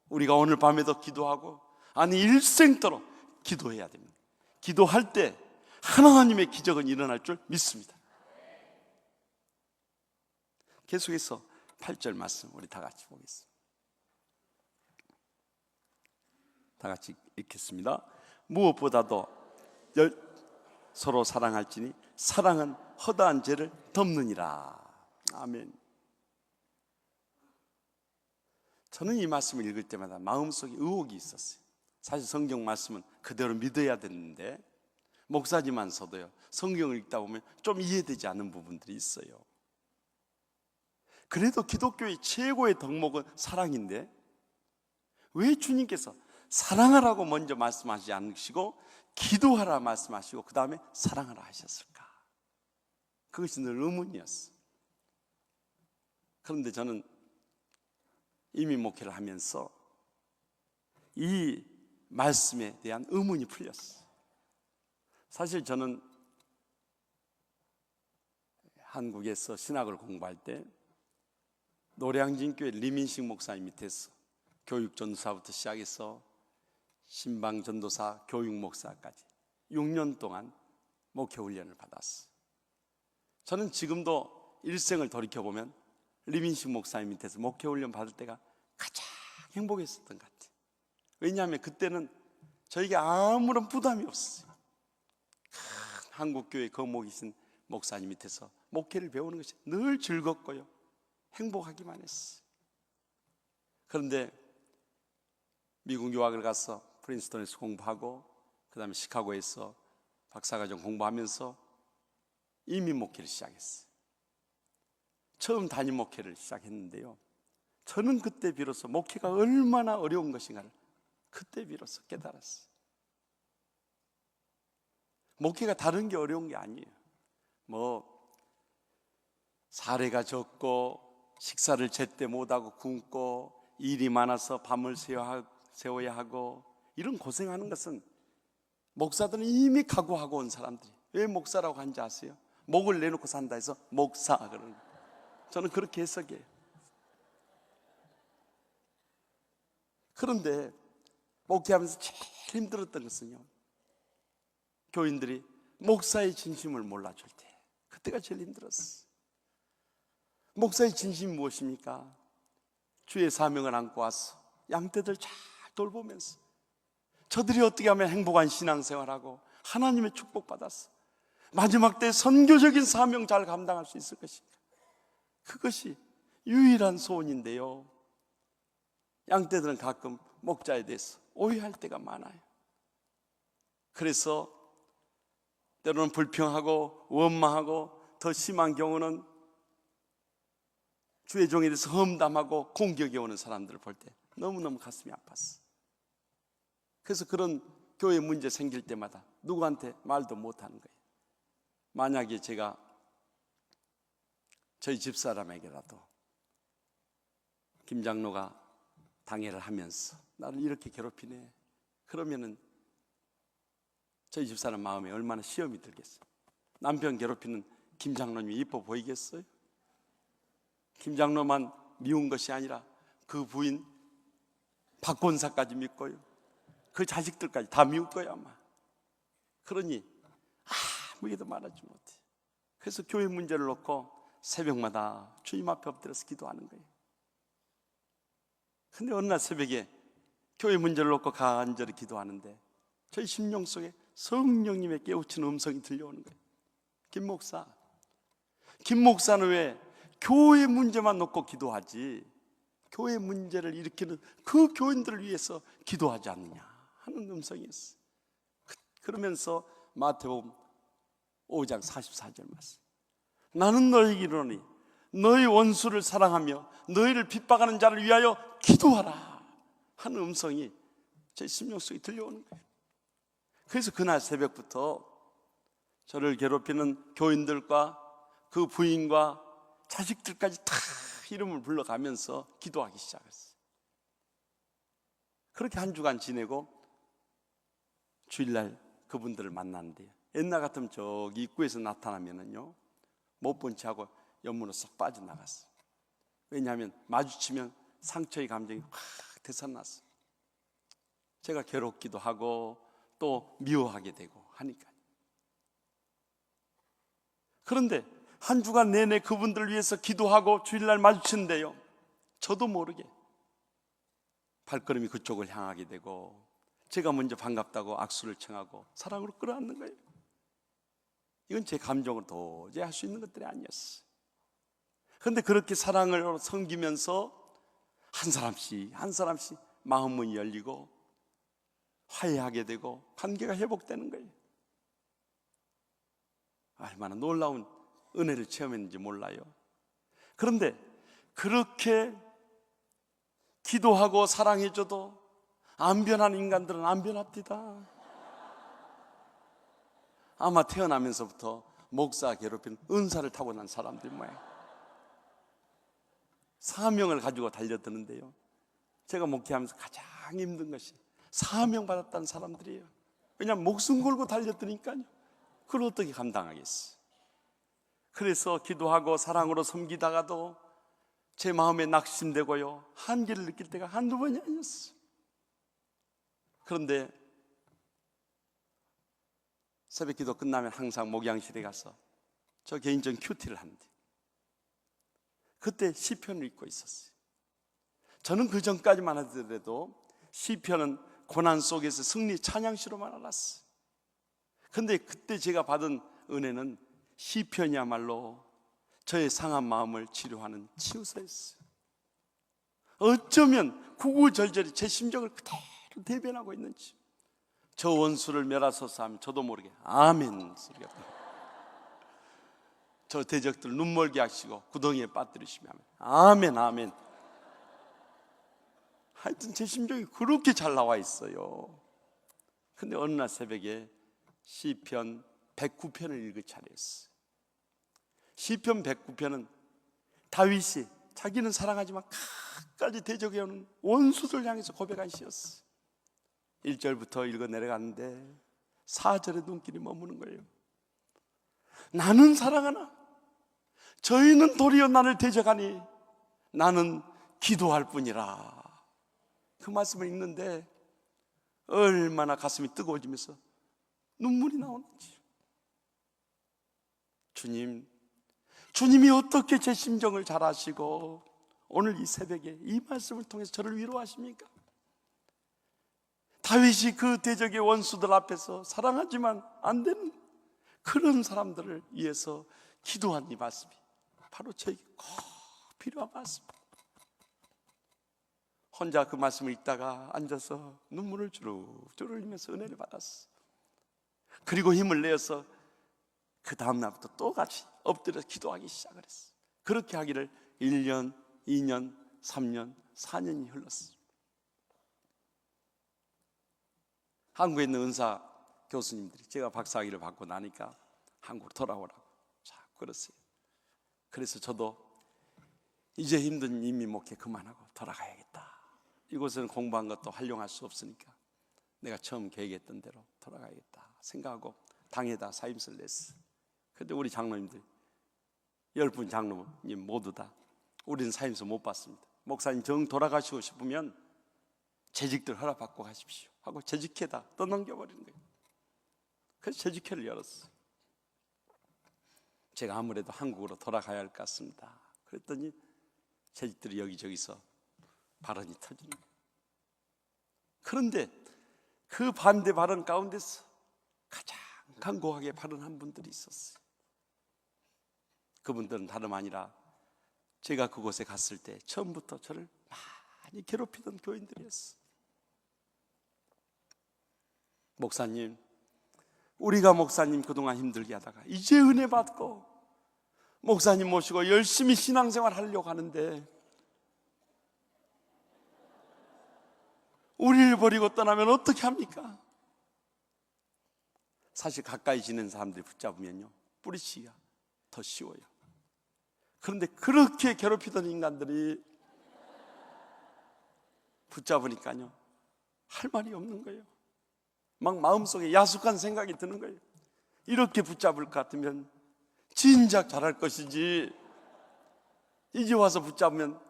Speaker 2: 우리가 오늘 밤에도 기도하고 아니 일생도록 기도해야 됩니다. 기도할 때 하나님의 기적은 일어날 줄 믿습니다. 계속해서 8절 말씀 우리 다 같이 보겠습니다. 다 같이 읽겠습니다. 무엇보다도 서로 사랑할지니 사랑은 허다한 죄를 덮느니라. 아멘. 저는 이 말씀을 읽을 때마다 마음속에 의혹이 있었어요. 사실 성경 말씀은 그대로 믿어야 되는데 목사지만서도요, 성경을 읽다 보면 좀 이해되지 않는 부분들이 있어요. 그래도 기독교의 최고의 덕목은 사랑인데 왜 주님께서 사랑하라고 먼저 말씀하시지 않으시고 기도하라 말씀하시고 그 다음에 사랑하라 하셨을까? 그것이 늘 의문이었어요. 그런데 저는 이민 목회를 하면서 이 말씀에 대한 의문이 풀렸어요. 사실 저는 한국에서 신학을 공부할 때 노량진교회 리민식 목사님 밑에서 교육 전도사부터 시작해서 신방 전도사, 교육 목사까지 6년 동안 목회 훈련을 받았어. 저는 지금도 일생을 돌이켜보면 리민식 목사님 밑에서 목회 훈련 받을 때가 가장 행복했었던 것 같아요. 왜냐하면 그때는 저에게 아무런 부담이 없었어요. 큰 한국교회 거목이신 목사님 밑에서 목회를 배우는 것이 늘 즐겁고요, 행복하기만 했어요. 그런데 미국 유학을 가서 프린스턴에서 공부하고 그 다음에 시카고에서 박사과정 공부하면서 이민 목회를 시작했어요. 처음 담임 목회를 시작했는데요, 저는 그때 비로소 목회가 얼마나 어려운 것인가를 그때 비로소 깨달았어요. 목회가 다른 게 어려운 게 아니에요. 사례가 적고 식사를 제때 못하고 굶고 일이 많아서 밤을 새워야 하고 이런 고생하는 것은 목사들은 이미 각오하고 온 사람들이. 왜 목사라고 한지 아세요? 목을 내놓고 산다 해서 목사 그러는 거예요. 저는 그렇게 해석해요. 그런데 목회하면서 제일 힘들었던 것은요, 교인들이 목사의 진심을 몰라줄 때, 그때가 제일 힘들었어요. 목사의 진심이 무엇입니까? 주의 사명을 안고 와서 양떼들 잘 돌보면서 저들이 어떻게 하면 행복한 신앙생활하고 하나님의 축복받았어 마지막 때 선교적인 사명 잘 감당할 수 있을 것인가? 그것이 유일한 소원인데요, 양떼들은 가끔 목자에 대해서 오해할 때가 많아요. 그래서 때로는 불평하고 원망하고 더 심한 경우는 주의 종에 대해서 험담하고 공격해 오는 사람들을 볼 때 너무너무 가슴이 아팠어. 그래서 그런 교회 문제 생길 때마다 누구한테 말도 못하는 거예요. 만약에 제가 저희 집사람에게라도 김 장로가 당회를 하면서 나를 이렇게 괴롭히네, 그러면은 저희 집사람 마음에 얼마나 시험이 들겠어요. 남편 괴롭히는 김 장로님이 이뻐 보이겠어요? 김 장로만 미운 것이 아니라 그 부인 박 권사까지 믿고요, 그 자식들까지 다 미울 거야 아마. 그러니 아무에게도 말하지 못해. 그래서 교회 문제를 놓고 새벽마다 주님 앞에 엎드려서 기도하는 거예요. 근데 어느 날 새벽에 교회 문제를 놓고 간절히 기도하는데 저희 심령 속에 성령님의 깨우치는 음성이 들려오는 거예요. 김 목사는 왜 교회 문제만 놓고 기도하지 교회 문제를 일으키는 그 교인들을 위해서 기도하지 않느냐 하는 음성이 있어요. 그러면서 마태복음 5장 44절 말씀, 나는 너희에게 이르노니 너희 원수를 사랑하며 너희를 핍박하는 자를 위하여 기도하라 하는 음성이 제 심령 속에 들려오는 거예요. 그래서 그날 새벽부터 저를 괴롭히는 교인들과 그 부인과 자식들까지 다 이름을 불러가면서 기도하기 시작했어요. 그렇게 한 주간 지내고 주일날 그분들을 만났는데요, 옛날 같으면 저기 입구에서 나타나면은요 못 본 채 하고 옆문으로 싹 빠져나갔어요. 왜냐하면 마주치면 상처의 감정이 확 되살났어요. 제가 괴롭기도 하고 또 미워하게 되고 하니까요. 그런데 한 주간 내내 그분들을 위해서 기도하고 주일날 마주치는데요, 저도 모르게 발걸음이 그쪽을 향하게 되고 제가 먼저 반갑다고 악수를 청하고 사랑으로 끌어안는 거예요. 이건 제 감정으로 도저히 할 수 있는 것들이 아니었어요. 그런데 그렇게 사랑을 섬기면서 한 사람씩 마음문이 열리고 화해하게 되고 관계가 회복되는 거예요. 얼마나 놀라운 은혜를 체험했는지 몰라요. 그런데 그렇게 기도하고 사랑해줘도 안 변하는 인간들은 안 변합니다. 아마 태어나면서부터 목사 괴롭히는 은사를 타고난 사람들 모양, 사명을 가지고 달려드는데요, 제가 목회하면서 가장 힘든 것이 사명받았다는 사람들이에요. 왜냐하면 목숨 걸고 달려드니까요. 그걸 어떻게 감당하겠어요? 그래서 기도하고 사랑으로 섬기다가도 제 마음에 낙심되고요, 한계를 느낄 때가 한두 번이 아니었어요. 그런데 새벽 기도 끝나면 항상 목양실에 가서 저 개인적인 큐티를 하는데, 그때 시편을 읽고 있었어요. 저는 그 전까지만 하더라도 시편은 고난 속에서 승리 찬양시로만 알았어요. 그런데 그때 제가 받은 은혜는 시편이야말로 저의 상한 마음을 치료하는 치유서였어요. 어쩌면 구구절절히 제 심정을 그대로 대변하고 있는지, 저 원수를 멸하소서 하면 저도 모르게 아멘 소리가 나요. 저 대적들 눈멀게 하시고 구덩이에 빠뜨리시면 아멘 아멘. 하여튼 제 심정이 그렇게 잘 나와 있어요. 근데 어느 날 새벽에 시편 109편을 읽을 차례였어요. 시편 109편은 다윗이 자기는 사랑하지만 끝까지 대적해오는 원수들 향해서 고백한 시였어요. 1절부터 읽어 내려갔는데 4절에 눈길이 머무는 거예요. 나는 사랑하나 저희는 도리어 나를 대적하니 나는 기도할 뿐이라. 그 말씀을 읽는데 얼마나 가슴이 뜨거워지면서 눈물이 나오는지. 주님이 어떻게 제 심정을 잘 아시고 오늘 이 새벽에 이 말씀을 통해서 저를 위로하십니까? 다윗이 그 대적의 원수들 앞에서 사랑하지만 안 되는 그런 사람들을 위해서 기도한 이 말씀이 바로 저에게 꼭 필요한 말씀. 혼자 그 말씀을 읽다가 앉아서 눈물을 주르륵 흘리면서 은혜를 받았어. 그리고 힘을 내어서 그 다음날부터 또 같이 엎드려서 기도하기 시작을 했어. 그렇게 하기를 1년, 2년, 3년, 4년이 흘렀어. 한국에 있는 은사 교수님들이 제가 박사학위를 받고 나니까 한국으로 돌아오라고 자꾸 그랬어요. 그래서 저도 이제 힘든 인민 목회 그만하고 돌아가야겠다. 이곳에는 공부한 것도 활용할 수 없으니까 내가 처음 계획했던 대로 돌아가야겠다 생각하고 당에다 사임서를 냈어. 근데 우리 장로님들 10분 장로님 모두 다 우리는 사임서 못 받습니다. 목사님 정 돌아가시고 싶으면 재직들 허락받고 가십시오 하고 재직회다 떠넘겨버리는 거예요. 그래서 재직회를 열었어. 제가 아무래도 한국으로 돌아가야 할 것 같습니다. 그랬더니 재직들이 여기저기서 발언이 터지는 거예요. 그런데 그 반대 발언 가운데서 가장 강고하게 발언한 분들이 있었어요. 그분들은 다름 아니라 제가 그곳에 갔을 때 처음부터 저를 많이 괴롭히던 교인들이었어요. 목사님, 우리가 목사님 그동안 힘들게 하다가 이제 은혜 받고 목사님 모시고 열심히 신앙생활 하려고 하는데 우리를 버리고 떠나면 어떻게 합니까? 사실 가까이 지낸 사람들이 붙잡으면요 뿌리치기가 더 쉬워요. 그런데 그렇게 괴롭히던 인간들이 붙잡으니까요 할 말이 없는 거예요. 막 마음속에 야속한 생각이 드는 거예요. 이렇게 붙잡을 것 같으면 진작 잘할 것이지 이제 와서 붙잡으면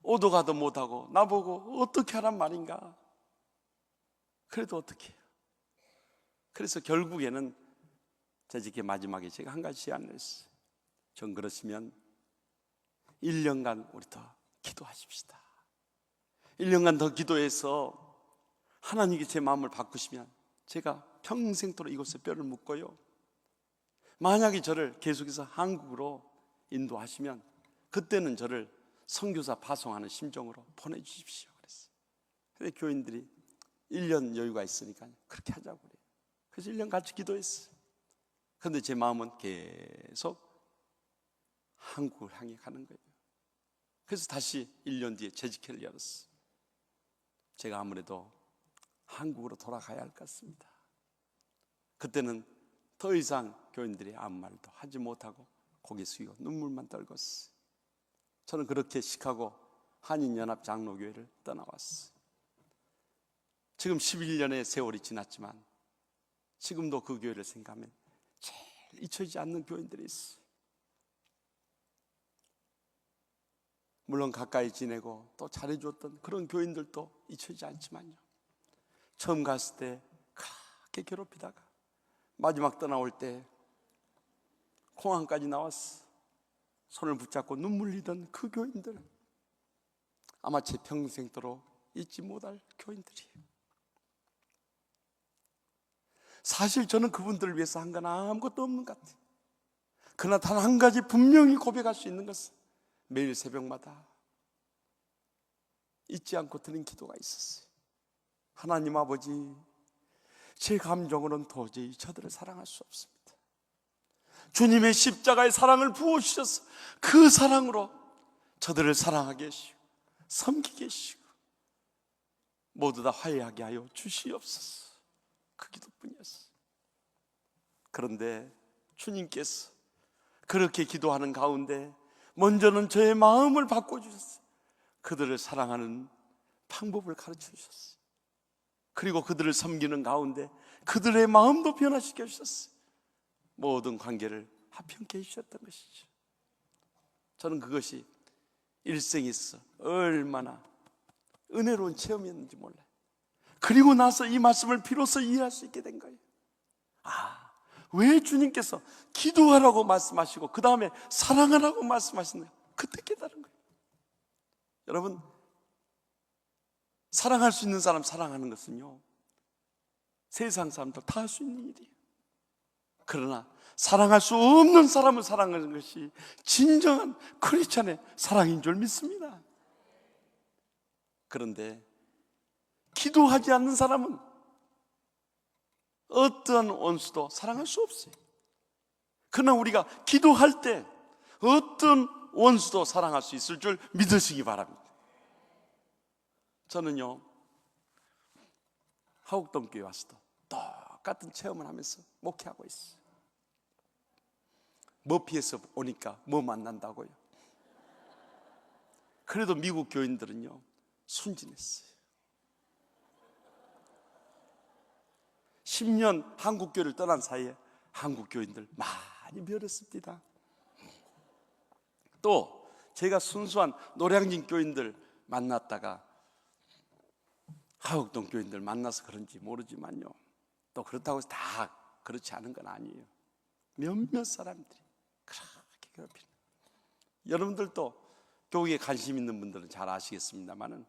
Speaker 2: 오도 가도 못하고 나보고 어떻게 하란 말인가. 그래도 어떻게 해요. 그래서 결국에는 재직의 마지막에 제가 한 가지 제안을 했어요. 전 그러시면 1년간 우리 더 기도하십시다. 1년간 더 기도해서 하나님께 제 마음을 바꾸시면 제가 평생토록 이곳에 뼈를 묻고요, 만약에 저를 계속해서 한국으로 인도하시면 그때는 저를 선교사 파송하는 심정으로 보내주십시오 그랬어요. 근데 교인들이 1년 여유가 있으니까 그렇게 하자고 그래요. 그래서 1년 같이 기도했어요. 그런데 제 마음은 계속 한국을 향해 가는 거예요. 그래서 다시 1년 뒤에 재직회를 열었어요. 제가 아무래도 한국으로 돌아가야 할 것 같습니다. 그때는 더 이상 교인들이 아무 말도 하지 못하고 고개 숙이고 눈물만 떨궜어요. 저는 그렇게 시카고 한인연합장로교회를 떠나왔어요. 지금 11년의 세월이 지났지만 지금도 그 교회를 생각하면 제일 잊혀지지 않는 교인들이 있어요. 물론 가까이 지내고 또 잘해줬던 그런 교인들도 잊혀지지 않지만요, 처음 갔을 때 그렇게 괴롭히다가 마지막 떠나올 때 공항까지 나왔어. 손을 붙잡고 눈물 흘리던 그 교인들, 아마 제 평생도록 잊지 못할 교인들이에요. 사실 저는 그분들을 위해서 한 건 아무것도 없는 것 같아요. 그러나 단 한 가지 분명히 고백할 수 있는 것은 매일 새벽마다 잊지 않고 드린 기도가 있었어요. 하나님 아버지, 제 감정으로는 도저히 저들을 사랑할 수 없습니다. 주님의 십자가의 사랑을 부어주셔서 그 사랑으로 저들을 사랑하게 하시고 섬기게 하시고 모두 다 화해하게 하여 주시옵소서. 그 기도뿐이었어요. 그런데 주님께서 그렇게 기도하는 가운데 먼저는 저의 마음을 바꿔주셨어요. 그들을 사랑하는 방법을 가르쳐 주셨어요. 그리고 그들을 섬기는 가운데 그들의 마음도 변화시켜 주셨어요. 모든 관계를 화평케 해주셨던 것이죠. 저는 그것이 일생에 있어 얼마나 은혜로운 체험이었는지 몰라요. 그리고 나서 이 말씀을 비로소 이해할 수 있게 된 거예요. 왜 주님께서 기도하라고 말씀하시고 그 다음에 사랑하라고 말씀하시나요? 그때 깨달은 거예요. 여러분, 사랑할 수 있는 사람 사랑하는 것은요, 세상 사람들 다 할 수 있는 일이에요. 그러나 사랑할 수 없는 사람을 사랑하는 것이 진정한 크리스찬의 사랑인 줄 믿습니다. 그런데 기도하지 않는 사람은 어떤 원수도 사랑할 수 없어요. 그러나 우리가 기도할 때 어떤 원수도 사랑할 수 있을 줄 믿으시기 바랍니다. 저는요, 하곡동교회 와서도 똑같은 체험을 하면서 목회하고 있어요. 머피에서 오니까 뭐 만난다고요? 그래도 미국 교인들은요, 순진했어요. 10년 한국교회를 떠난 사이에 한국 교인들 많이 변했습니다. 또 제가 순수한 노량진 교인들 만났다가 하곡동 교인들 만나서 그런지 모르지만요, 또 그렇다고 해서 다 그렇지 않은 건 아니에요. 몇몇 사람들이 그렇게 괴롭히는. 여러분들도 교육에 관심 있는 분들은 잘 아시겠습니다만은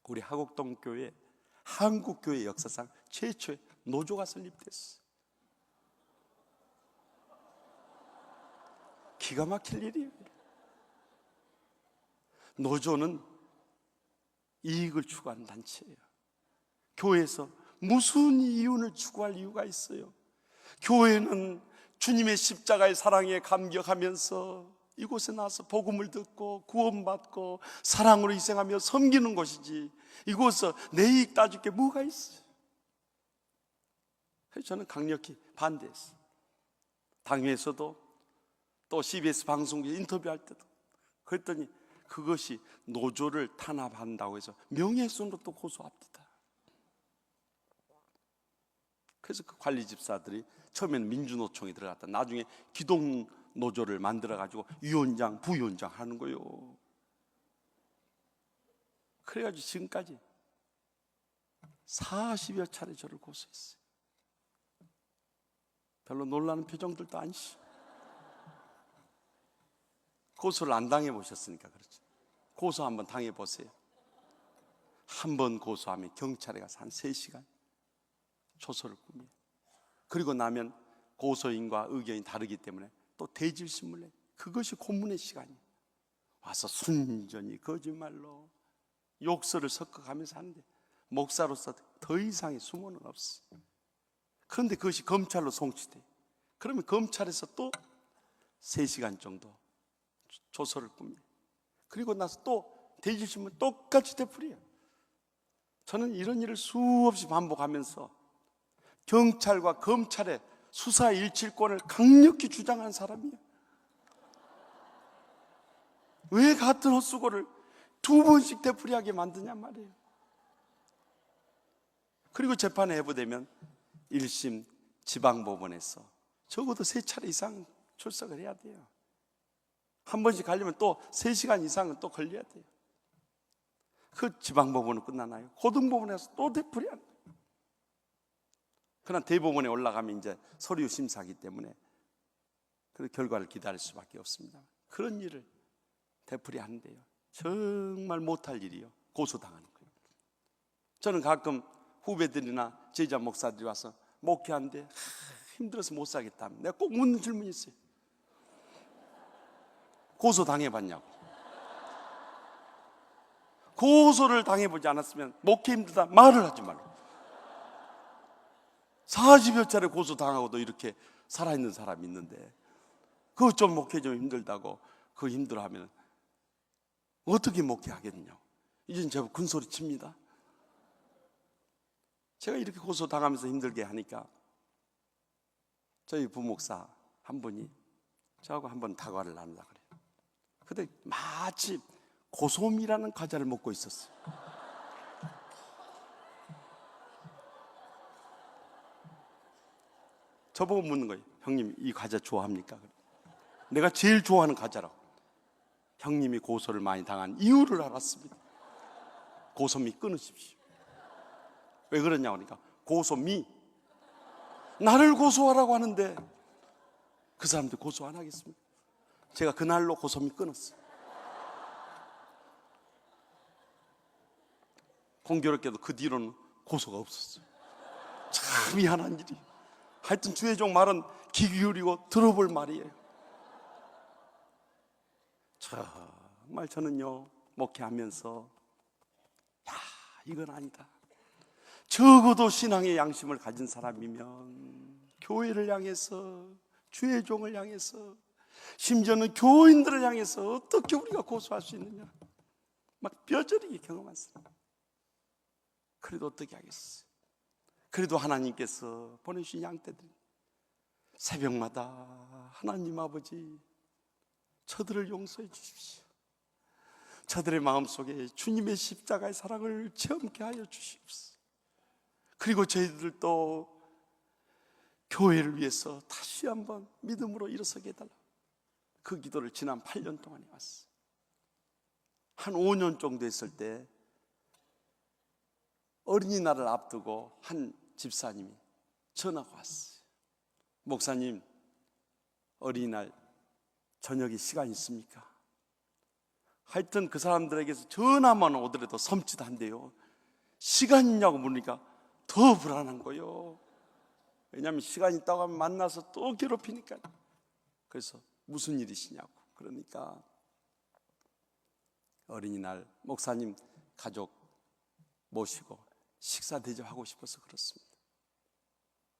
Speaker 2: 우리 하곡동 교회, 한국 교회 역사상 최초의 노조가 설립됐어요. 기가 막힐 일이에요. 노조는 이익을 추구하는 단체예요. 교회에서 무슨 이윤을 추구할 이유가 있어요? 교회는 주님의 십자가의 사랑에 감격하면서 이곳에 나와서 복음을 듣고 구원받고 사랑으로 희생하며 섬기는 곳이지, 이곳에서 내 이익 따질 게 뭐가 있어요? 그래서 저는 강력히 반대했어요. 당회에서도 또 CBS 방송국에 인터뷰할 때도 그랬더니 그것이 노조를 탄압한다고 해서 명예훼손으로 또 고소합니다. 그래서 그 관리 집사들이 처음에는 민주노총에 들어갔다 나중에 기동노조를 만들어가지고 위원장, 부위원장 하는 거예요. 그래가지고 지금까지 40여 차례 저를 고소했어요. 별로 놀라는 표정들도 아니시. 고소를 안 당해보셨으니까 그렇죠. 고소 한번 당해보세요. 한 번 고소하면 경찰에 가서 한 3시간 조서를 꾸며요. 그리고 나면 고소인과 의견이 다르기 때문에 또 대질신문을 해요. 그것이 고문의 시간이에요. 와서 순전히 거짓말로 욕설을 섞어가면서 하는데 목사로서 더 이상의 수모는 없어. 그런데 그것이 검찰로 송치돼요. 그러면 검찰에서 또 3시간 정도 조서를 꾸며요. 그리고 나서 또 대질신문 똑같이 되풀이해요. 저는 이런 일을 수없이 반복하면서 경찰과 검찰의 수사 일치권을 강력히 주장한 사람이에요. 왜 같은 헛수고를 2번씩 되풀이하게 만드냐 말이에요. 그리고 재판에 해부되면 1심 지방법원에서 적어도 3차례 이상 출석을 해야 돼요. 한 번씩 가려면 또 3시간 이상은 또 걸려야 돼요. 그 지방법원은 끝나나요? 고등법원에서 또 되풀이하는 거예요. 그러나 대법원에 올라가면 이제 서류 심사하기 때문에 그 결과를 기다릴 수밖에 없습니다. 그런 일을 되풀이하는데요, 정말 못할 일이요, 고소당하는 거예요. 저는 가끔 후배들이나 제자 목사들이 와서 목회하는데 힘들어서 못 살겠다 하면 내가 꼭 묻는 질문이 있어요. 고소당해봤냐고. 고소를 당해보지 않았으면 목회 힘들다 말을 하지 말고. 40여 차례 고소당하고도 이렇게 살아있는 사람이 있는데 그거 좀 목회 좀 힘들다고 그거 힘들어하면 어떻게 목회하겠느냐고. 이젠 제가 큰소리 칩니다. 제가 이렇게 고소당하면서 힘들게 하니까 저희 부목사 한 분이 저하고 한번 다과를 나누려고 그래요. 근데 마치 고소미라는 과자를 먹고 있었어요. 저보고 묻는 거예요. 형님, 이 과자 좋아합니까? 내가 제일 좋아하는 과자라고. 형님이 고소를 많이 당한 이유를 알았습니다. 고소미 끊으십시오. 왜 그러냐고 하니까 고소미, 나를 고소하라고 하는데 그 사람들 고소 안 하겠습니까? 제가 그날로 고소미 끊었어요. 공교롭게도 그 뒤로는 고소가 없었어요. 참 미안한 일이. 하여튼 주의 종 말은 귀 기울이고 들어볼 말이에요. 정말 저는요, 목회하면서 야, 이건 아니다. 적어도 신앙의 양심을 가진 사람이면 교회를 향해서, 주의 종을 향해서, 심지어는 교인들을 향해서 어떻게 우리가 고소할 수 있느냐, 막 뼈저리게 경험한 사람. 그래도 어떻게 하겠어요? 그래도 하나님께서 보내주신 양떼들, 새벽마다 하나님 아버지, 저들을 용서해 주십시오. 저들의 마음속에 주님의 십자가의 사랑을 체험케 하여 주시옵소서. 그리고 저희들도 교회를 위해서 다시 한번 믿음으로 일어서게 해달라. 그 기도를 지난 8년 동안 해왔어요. 한 5년 정도 했을 때 어린이날을 앞두고 한 집사님이 전화가 왔어요. 목사님, 어린이날 저녁에 시간 있습니까? 하여튼 그 사람들에게서 전화만 오더라도 섬찟한데요, 시간 있냐고 물으니까 더 불안한 거예요. 왜냐하면 시간 있다고 하면 만나서 또 괴롭히니까. 그래서 무슨 일이시냐고. 그러니까 어린이날 목사님 가족 모시고 식사 대접하고 싶어서 그렇습니다.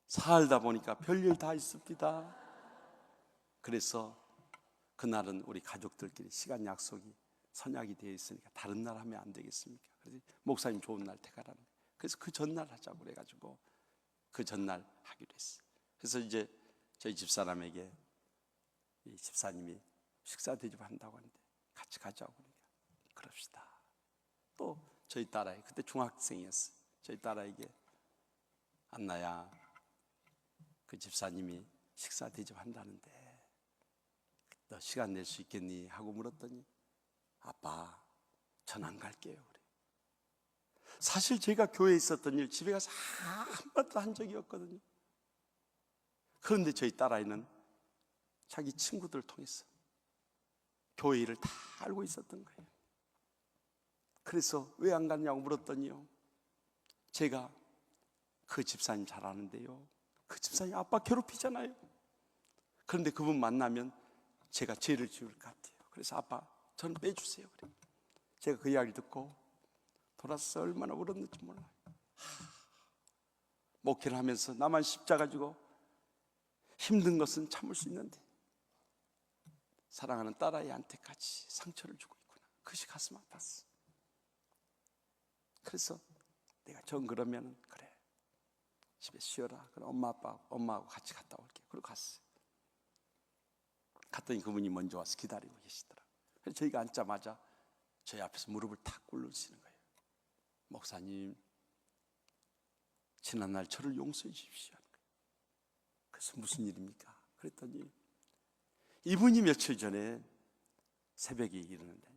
Speaker 2: 살다 보니까 별일 다 있습니다. 그래서 그날은 우리 가족들끼리 시간 약속이 선약이 되어 있으니까 다른 날 하면 안 되겠습니까? 그래서 목사님 좋은 날 택하라는 거예요. 그래서 그 전날 하자고 그래가지고 그 전날 하기로 했어요. 그래서 이제 저희 집사람에게 이 집사님이 식사 대접한다고 하는데 같이 가자고 그러니까 그럽시다. 또 저희 딸아이, 그때 중학생이었어요. 저희 딸아이에게 안나야, 그 집사님이 식사 대접한다는데 너 시간 낼 수 있겠니? 하고 물었더니 아빠, 전 안 갈게요. 그래. 사실 제가 교회에 있었던 일 집에 가서 한번도 한 적이 없거든요. 그런데 저희 딸아이는 자기 친구들을 통해서 교회 일을 다 알고 있었던 거예요. 그래서 왜 안 갔냐고 물었더니요, 제가 그 집사님 잘 아는데요, 그 집사님 아빠 괴롭히잖아요. 그런데 그분 만나면 제가 죄를 지을 것 같아요. 그래서 아빠, 저는 빼주세요. 그래. 제가 그 이야기를 듣고 돌아서 얼마나 울었는지 몰라요. 목회를 하면서 나만 십자가 지고 힘든 것은 참을 수 있는데 사랑하는 딸아이한테까지 상처를 주고 있구나. 그것이 가슴 아팠어. 그래서 내가 전 그러면 그래, 집에 쉬어라. 그럼 엄마하고 같이 갔다 올게. 그리고 갔어요. 갔더니 그분이 먼저 와서 기다리고 계시더라고요. 그래서 저희가 앉자마자 저희 앞에서 무릎을 탁 꿇으시는 거예요. 목사님, 지난날 저를 용서해 주십시오. 그래서 무슨 일입니까? 그랬더니 이분이 며칠 전에 새벽에 이르는데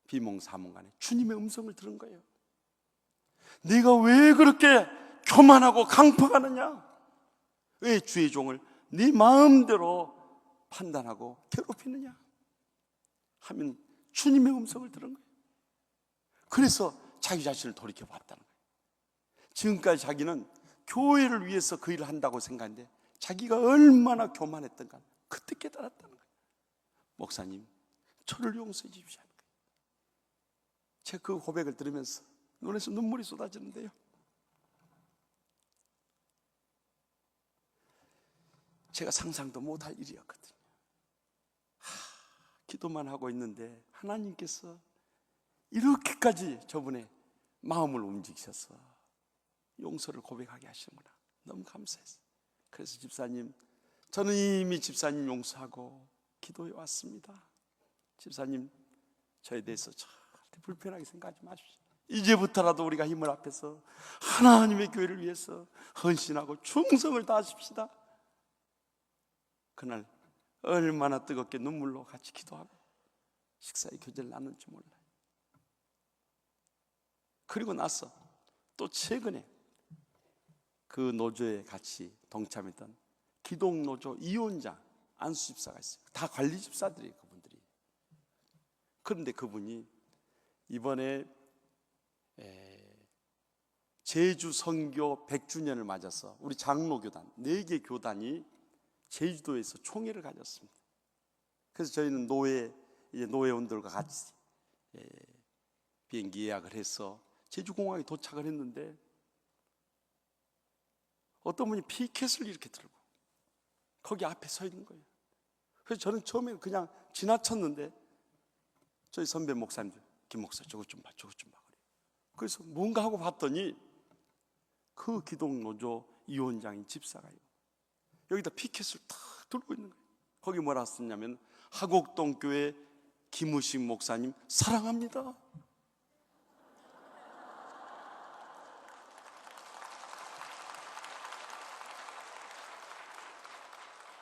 Speaker 2: 비몽사몽간에 주님의 음성을 들은 거예요. 네가 왜 그렇게 교만하고 강포하느냐? 왜 주의 종을 네 마음대로 판단하고 괴롭히느냐? 하면 주님의 음성을 들은 거예요. 그래서 자기 자신을 돌이켜 봤다는 거예요. 지금까지 자기는 교회를 위해서 그 일을 한다고 생각했는데 자기가 얼마나 교만했던가 그때 깨달았다는 거예요. 목사님, 저를 용서해 주십시오. 제가 그 고백을 들으면서 눈에서 눈물이 쏟아지는데요, 제가 상상도 못할 일이었거든요. 기도만 하고 있는데 하나님께서 이렇게까지 저분의 마음을 움직이셔서 용서를 고백하게 하시는구나. 너무 감사했어요. 그래서 집사님, 저는 이미 집사님 용서하고 기도해 왔습니다. 집사님, 저에 대해서 절대 불편하게 생각하지 마십시오. 이제부터라도 우리가 힘을 합해서 하나님의 교회를 위해서 헌신하고 충성을 다하십시다. 그날 얼마나 뜨겁게 눈물로 같이 기도하고 식사의 교제를 나눌지 몰라요. 그리고 나서 또 최근에 그 노조에 같이 동참했던 기독노조 이원장 안수 집사가 있어요. 다 관리 집사들이에요, 그분들이. 그런데 그분이 이번에 제주 선교 100주년을 맞아서 우리 장로교단 4개 교단이 제주도에서 총회를 가졌습니다. 그래서 저희는 노회원들과 같이 비행기 예약을 해서 제주공항에 도착을 했는데 어떤 분이 피켓을 이렇게 들고 거기 앞에 서 있는 거예요. 그래서 저는 처음에 그냥 지나쳤는데 저희 선배 목사님들, 김 목사 저것 좀 봐, 저것 좀 봐. 그래서 뭔가 하고 봤더니 그 기독노조 이원장인 집사가요, 여기다 피켓을 탁 들고 있는 거예요. 거기 뭐라 썼냐면 하곡동 교회 김우식 목사님 사랑합니다.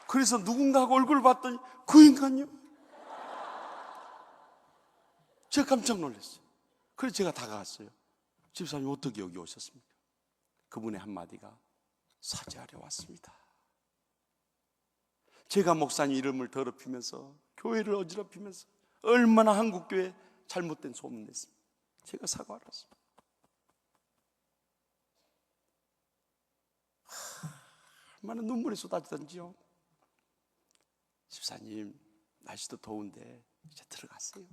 Speaker 2: 그래서 누군가가 얼굴을 봤더니 그 인간이요. 제가 깜짝 놀랐어요. 그래서 제가 다가갔어요. 집사님, 어떻게 여기 오셨습니까? 그분의 한마디가 사죄하려 왔습니다. 제가 목사님 이름을 더럽히면서 교회를 어지럽히면서 얼마나 한국교회 잘못된 소문 냈습니다. 제가 사과하러 왔습니다. 얼마나 눈물이 쏟아지던지요. 집사님, 날씨도 더운데 이제 들어가세요.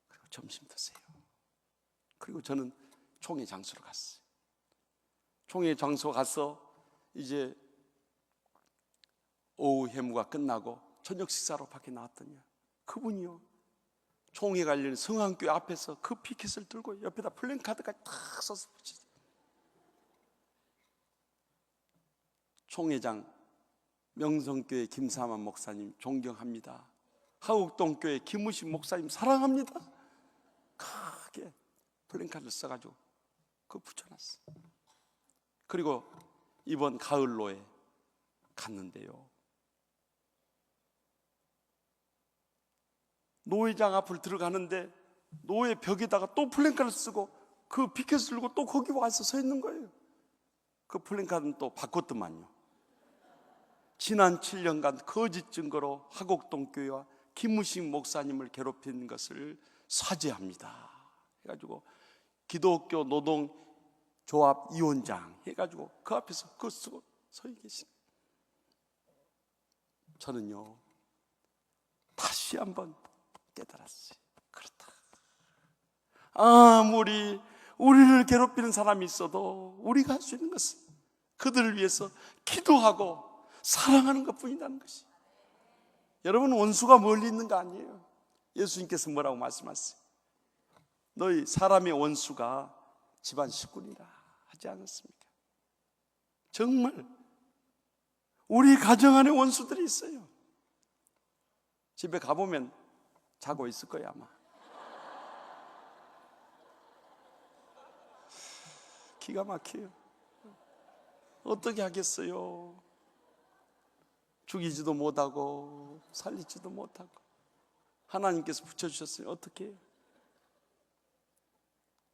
Speaker 2: 그리고 점심 드세요. 그리고 저는 총회 장소로 갔어요. 총회 장소 가서 이제 오후 회무가 끝나고 저녁 식사로 밖에 나왔더니 그분이요, 총회 관련 성황교회 앞에서 그 피켓을 들고 옆에다 플랜카드까지 탁 써서 붙이죠. 총회장 명성교회 김사만 목사님 존경합니다. 하곡동교회 김우식 목사님 사랑합니다. 크게 플랜카드를 써가지고 그거 붙여놨어. 그리고 이번 가을로에 갔는데요, 노회장 앞을 들어가는데 노회 벽에다가 또 플랜카드를 쓰고 그 피켓을 들고 또 거기 와서 서 있는 거예요. 그 플랜카드는 또 바꿨더만요. 지난 7년간 거짓 증거로 하곡동 교회와 김우식 목사님을 괴롭힌 것을 사죄합니다 해가지고 기독교 노동조합 이원장 해가지고 그 앞에서 그거 쓰고 서 계신. 저는요 다시 한번 깨달았어요. 그렇다. 아무리 우리를 괴롭히는 사람이 있어도 우리가 할 수 있는 것은 그들을 위해서 기도하고 사랑하는 것뿐이라는 것이. 여러분, 원수가 멀리 있는 거 아니에요. 예수님께서 뭐라고 말씀하세요? 너희 사람의 원수가 집안 식구니라 하지 않았습니까? 정말 우리 가정 안에 원수들이 있어요. 집에 가보면 자고 있을 거야 아마. 기가 막혀요. 어떻게 하겠어요? 죽이지도 못하고 살리지도 못하고 하나님께서 붙여주셨으니 어떻게 해요?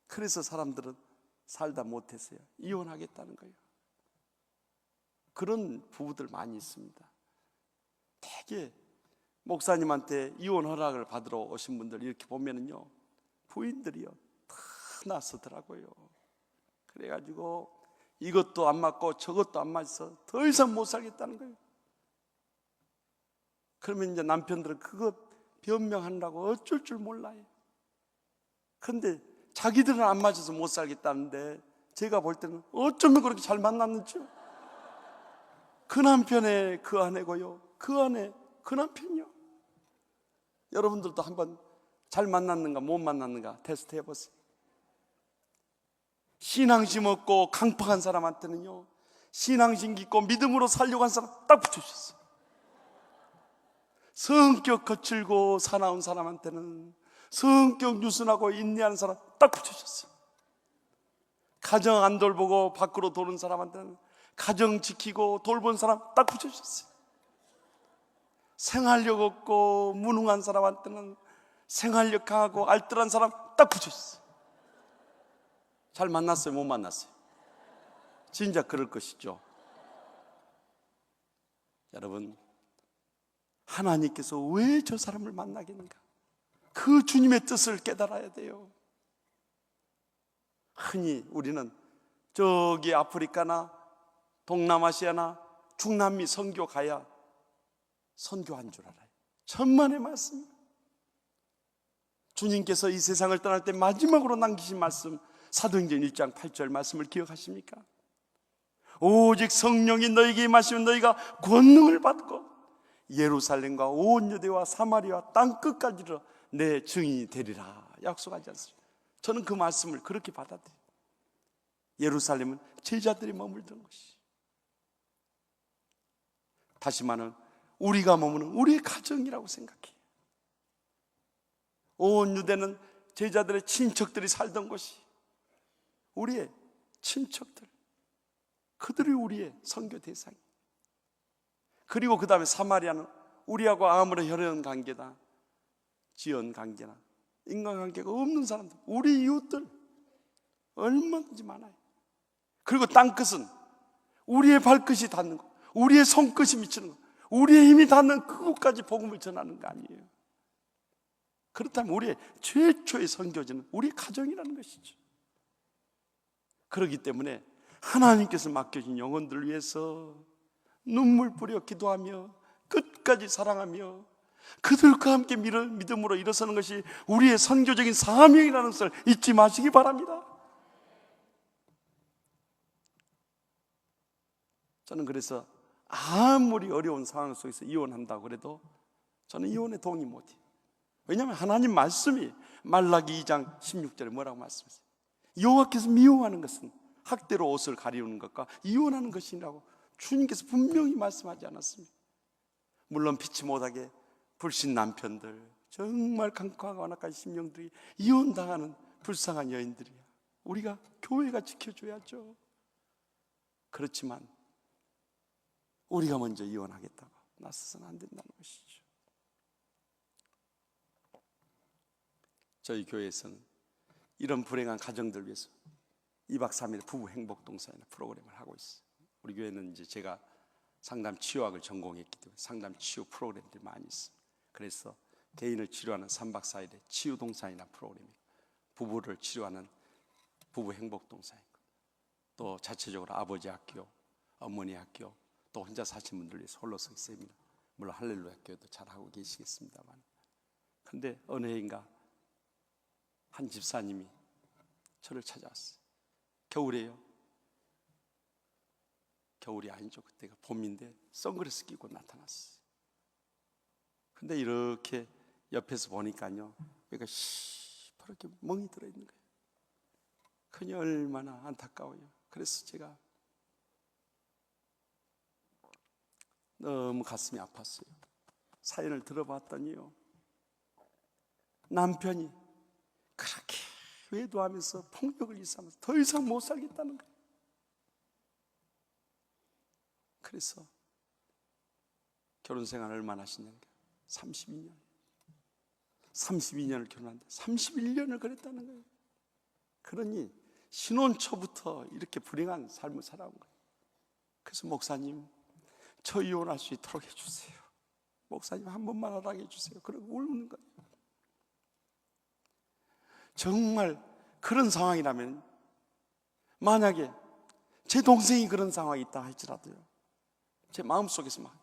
Speaker 2: 그래서 사람들은 살다 못해서요 이혼하겠다는 거예요. 그런 부부들 많이 있습니다. 되게 목사님한테 이혼 허락을 받으러 오신 분들 이렇게 보면은요 부인들이요 다 나서더라고요. 그래가지고 이것도 안 맞고 저것도 안 맞아서 더 이상 못 살겠다는 거예요. 그러면 이제 남편들은 그거 변명하려고 어쩔 줄 몰라요. 그런데 자기들은 안 맞아서 못 살겠다는데 제가 볼 때는 어쩌면 그렇게 잘 만났는지요. 그 남편의 그 아내고요, 그 아내 그 남편이요. 여러분들도 한번 잘 만났는가 못 만났는가 테스트 해보세요. 신앙심 없고 강팍한 사람한테는요 신앙심 깊고 믿음으로 살려고 한 사람 딱 붙여주셨어요. 성격 거칠고 사나운 사람한테는 성격 유순하고 인내하는 사람 딱 붙여주셨어요. 가정 안 돌보고 밖으로 도는 사람한테는 가정 지키고 돌본 사람 딱 붙여주셨어요. 생활력 없고 무능한 사람한테는 생활력 강하고 알뜰한 사람 딱 붙여주셨어요. 잘 만났어요? 못 만났어요? 진짜 그럴 것이죠. 여러분, 하나님께서 왜 저 사람을 만나겠는가? 그 주님의 뜻을 깨달아야 돼요. 흔히 우리는 저기 아프리카나 동남아시아나 중남미 선교 가야 선교한 줄 알아요. 천만의 말씀. 주님께서 이 세상을 떠날 때 마지막으로 남기신 말씀 사도행전 1장 8절 말씀을 기억하십니까? 오직 성령이 너희에게 임하시면 너희가 권능을 받고 예루살렘과 온 유대와 사마리아 땅끝까지 이르러 내 증인이 되리라 약속하지 않습니까? 저는 그 말씀을 그렇게 받아들여요. 예루살렘은 제자들이 머물던 곳이. 다시 말하면 우리가 머무는 우리의 가정이라고 생각해요. 온 유대는 제자들의 친척들이 살던 곳이 우리의 친척들, 그들이 우리의 선교 대상이에요. 그리고 그 다음에 사마리아는 우리하고 아무런 혈연 관계다, 지연 관계나 인간관계가 없는 사람들, 우리 이웃들 얼마든지 많아요. 그리고 땅끝은 우리의 발끝이 닿는 것, 우리의 손끝이 미치는 것, 우리의 힘이 닿는 그곳까지 복음을 전하는 거 아니에요. 그렇다면 우리의 최초의 선교지는 우리 가정이라는 것이죠. 그렇기 때문에 하나님께서 맡겨진 영혼들을 위해서 눈물 뿌려 기도하며 끝까지 사랑하며 그들과 함께 믿음으로 일어서는 것이 우리의 선교적인 사명이라는 것을 잊지 마시기 바랍니다. 저는 그래서 아무리 어려운 상황 속에서 이혼한다고 그래도 저는 이혼에 동의 못해요. 왜냐하면 하나님 말씀이 말라기 2장 16절에 뭐라고 말씀하세요? 여호와께서 미워하는 것은 학대로 옷을 가리우는 것과 이혼하는 것이라고 주님께서 분명히 말씀하지 않았습니까? 물론 피치 못하게 불신 남편들, 정말 강팍하고 완악한 심령들이 이혼당하는 불쌍한 여인들이야. 우리가 교회가 지켜줘야죠. 그렇지만 우리가 먼저 이혼하겠다고 나서서는 안 된다는 것이죠. 저희 교회에서는 이런 불행한 가정들 위해서 2박 3일 부부 행복 동산이나 프로그램을 하고 있어요. 우리 교회는 이제 제가 상담 치유학을 전공했기 때문에 상담 치유 프로그램들이 많이 있어요. 그래서 개인을 치료하는 3박 4일의 치유 동산이나 프로그램이고, 부부를 치료하는 부부 행복 동산이고, 또 자체적으로 아버지 학교, 어머니 학교, 또 혼자 사신 분들 위해서 홀로서 세미나, 물론 할렐루야 학교도 잘하고 계시겠습니다만, 그런데 어느 해인가 한 집사님이 저를 찾아왔어요. 겨울이에요. 겨울이 아니죠. 그때가 봄인데 선글라스 끼고 나타났어요. 근데 이렇게 옆에서 보니까요, 얘가 시퍼렇게 멍이 들어있는 거예요. 그녀 얼마나 안타까워요. 그래서 제가 너무 가슴이 아팠어요. 사연을 들어봤더니요, 남편이 그렇게 외도하면서 폭력을 일삼면서 더 이상 못 살겠다는 거예요. 그래서 결혼 생활 얼마나 하시냐는 거예요. 32년. 32년을 결혼하는데 31년을 그랬다는 거예요. 그러니 신혼 초부터 이렇게 불행한 삶을 살아온 거예요. 그래서 목사님, 저 이혼할 수 있도록 해주세요. 목사님 한 번만 하라고 해주세요. 그러고 울는 거예요. 정말 그런 상황이라면, 만약에 제 동생이 그런 상황이 있다 할지라도요, 제 마음속에서 막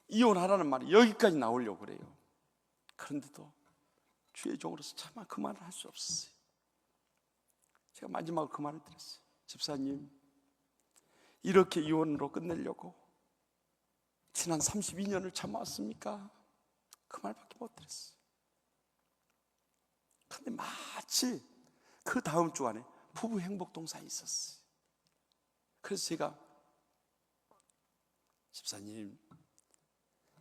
Speaker 2: 이혼하라는 말이 여기까지 나오려고 그래요. 그런데도 주의 종으로서 차마 그 말을 할 수 없었어요. 제가 마지막으로 그 말을 드렸어요. 집사님, 이렇게 이혼으로 끝내려고 지난 32년을 참아왔습니까? 그 말밖에 못 드렸어요. 그런데 마치 그 다음 주간에 부부 행복 동산이 있었어요. 그래서 제가, 집사님,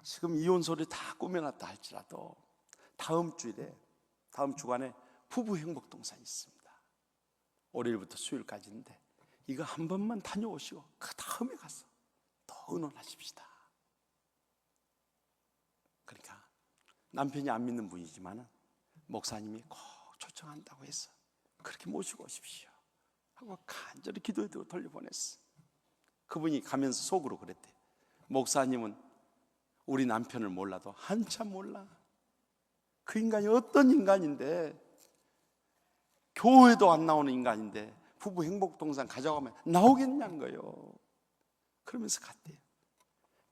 Speaker 2: 지금 이혼 소리 다 꾸며놨다 할지라도 다음 주간에 부부 행복 동산이 있습니다. 월요일부터 수요일까지인데 이거 한 번만 다녀오시고 그 다음에 가서 더 의논하십시다. 그러니까 남편이 안 믿는 분이지만 목사님이 꼭 초청한다고 해서 그렇게 모시고 오십시오 하고 간절히 기도해도 돌려보냈어. 그분이 가면서 속으로 그랬대. 목사님은 우리 남편을 몰라도 한참 몰라. 그 인간이 어떤 인간인데, 교회도 안 나오는 인간인데 부부 행복동산 가져가면 나오겠냐는 거예요. 그러면서 갔대요.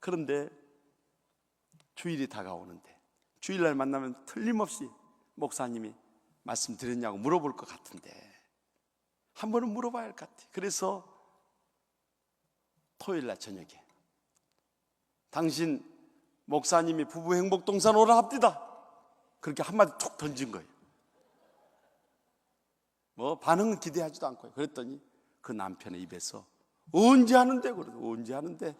Speaker 2: 그런데 주일이 다가오는데, 주일날 만나면 틀림없이 목사님이 말씀드렸냐고 물어볼 것 같은데 한 번은 물어봐야 할 것 같아요. 그래서 토요일날 저녁에 당신 목사님이 부부 행복동산 오라 합디다, 그렇게 한마디 툭 던진 거예요. 뭐 반응은 기대하지도 않고요. 그랬더니 그 남편의 입에서 언제 하는데? 그러더니 언제 하는데?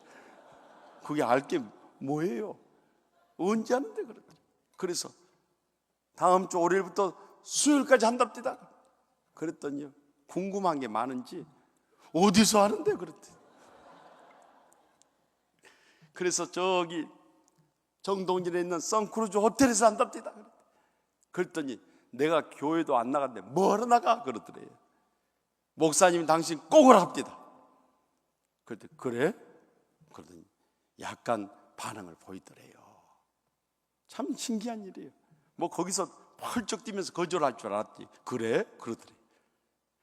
Speaker 2: 그게 알게 뭐예요? 언제 하는데? 그러더니. 그래서 다음 주 월요일부터 수요일까지 한답디다. 그랬더니요, 궁금한 게 많은지 어디서 하는데? 그랬더니. 그래서 저기 정동진에 있는 선크루즈 호텔에서 한답디다. 그랬더니 내가 교회도 안 나갔는데 뭐하러 나가? 그러더래요. 목사님이 당신 꼭 오라 합디다. 그랬더니 그래? 그러더니 약간 반응을 보이더래요. 참 신기한 일이에요. 뭐 거기서 펄쩍 뛰면서 거절할 줄 알았지. 그래? 그러더래요.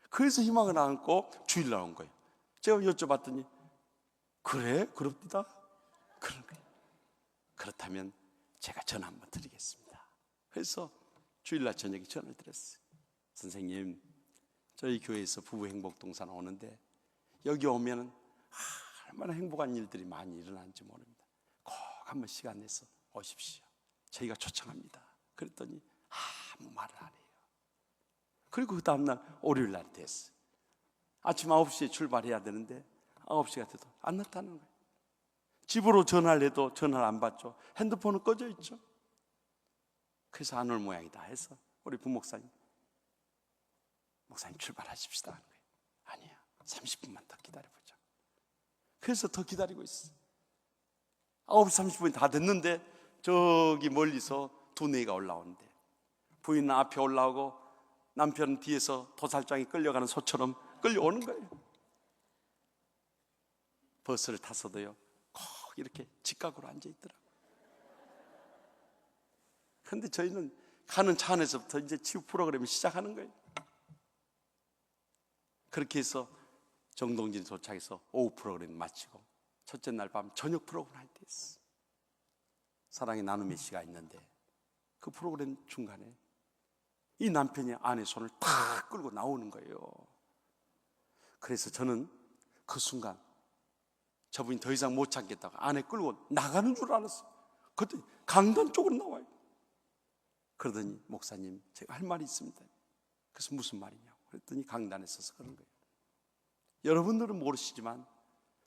Speaker 2: 그래서 희망을 안고 주일 나온 거예요. 제가 여쭤봤더니 그래? 그럽디다. 그런 거예요. 그렇다면 제가 전화 한번 드리겠습니다. 그래서 주일날 저녁에 전화를 드렸어요. 선생님, 저희 교회에서 부부 행복동산 오는데 여기 오면은 얼마나 행복한 일들이 많이 일어나는지 모릅니다. 꼭 한번 시간 내서 오십시오. 저희가 초청합니다. 그랬더니 아무 말을 안 해요. 그리고 그 다음날 월요일날 됐어요. 아침 9시에 출발해야 되는데 9시가 돼도 안 나타나는 거예요. 집으로 전화를 해도 전화를 안 받죠. 핸드폰은 꺼져 있죠. 그래서 안 올 모양이다 해서 우리 부목사님, 목사님 출발하십시다 하는 거예요. 아니야, 30분만 더 기다려보자. 그래서 더 기다리고 있어. 9시 30분이 다 됐는데 저기 멀리서 두 네가 올라오는데, 부인은 앞에 올라오고 남편은 뒤에서 도살장에 끌려가는 소처럼 끌려오는 거예요. 버스를 타서도요 꼭 이렇게 직각으로 앉아있더라고요. 그런데 저희는 가는 차 안에서부터 이제 치유 프로그램을 시작하는 거예요. 그렇게 해서 정동진 도착해서 오후 프로그램 마치고 첫째 날 밤 저녁 프로그램 할 때 있어. 사랑의 나눔의 시가 있는데 그 프로그램 중간에 이 남편이 아내 손을 탁 끌고 나오는 거예요. 그래서 저는 그 순간 저분이 더 이상 못 참겠다고 아내 끌고 나가는 줄 알았어요. 그랬더니 강단 쪽으로 나와요. 그러더니 목사님, 제가 할 말이 있습니다. 그래서 무슨 말이냐고 그랬더니 강단에 서서 그런 거예요. 여러분들은 모르시지만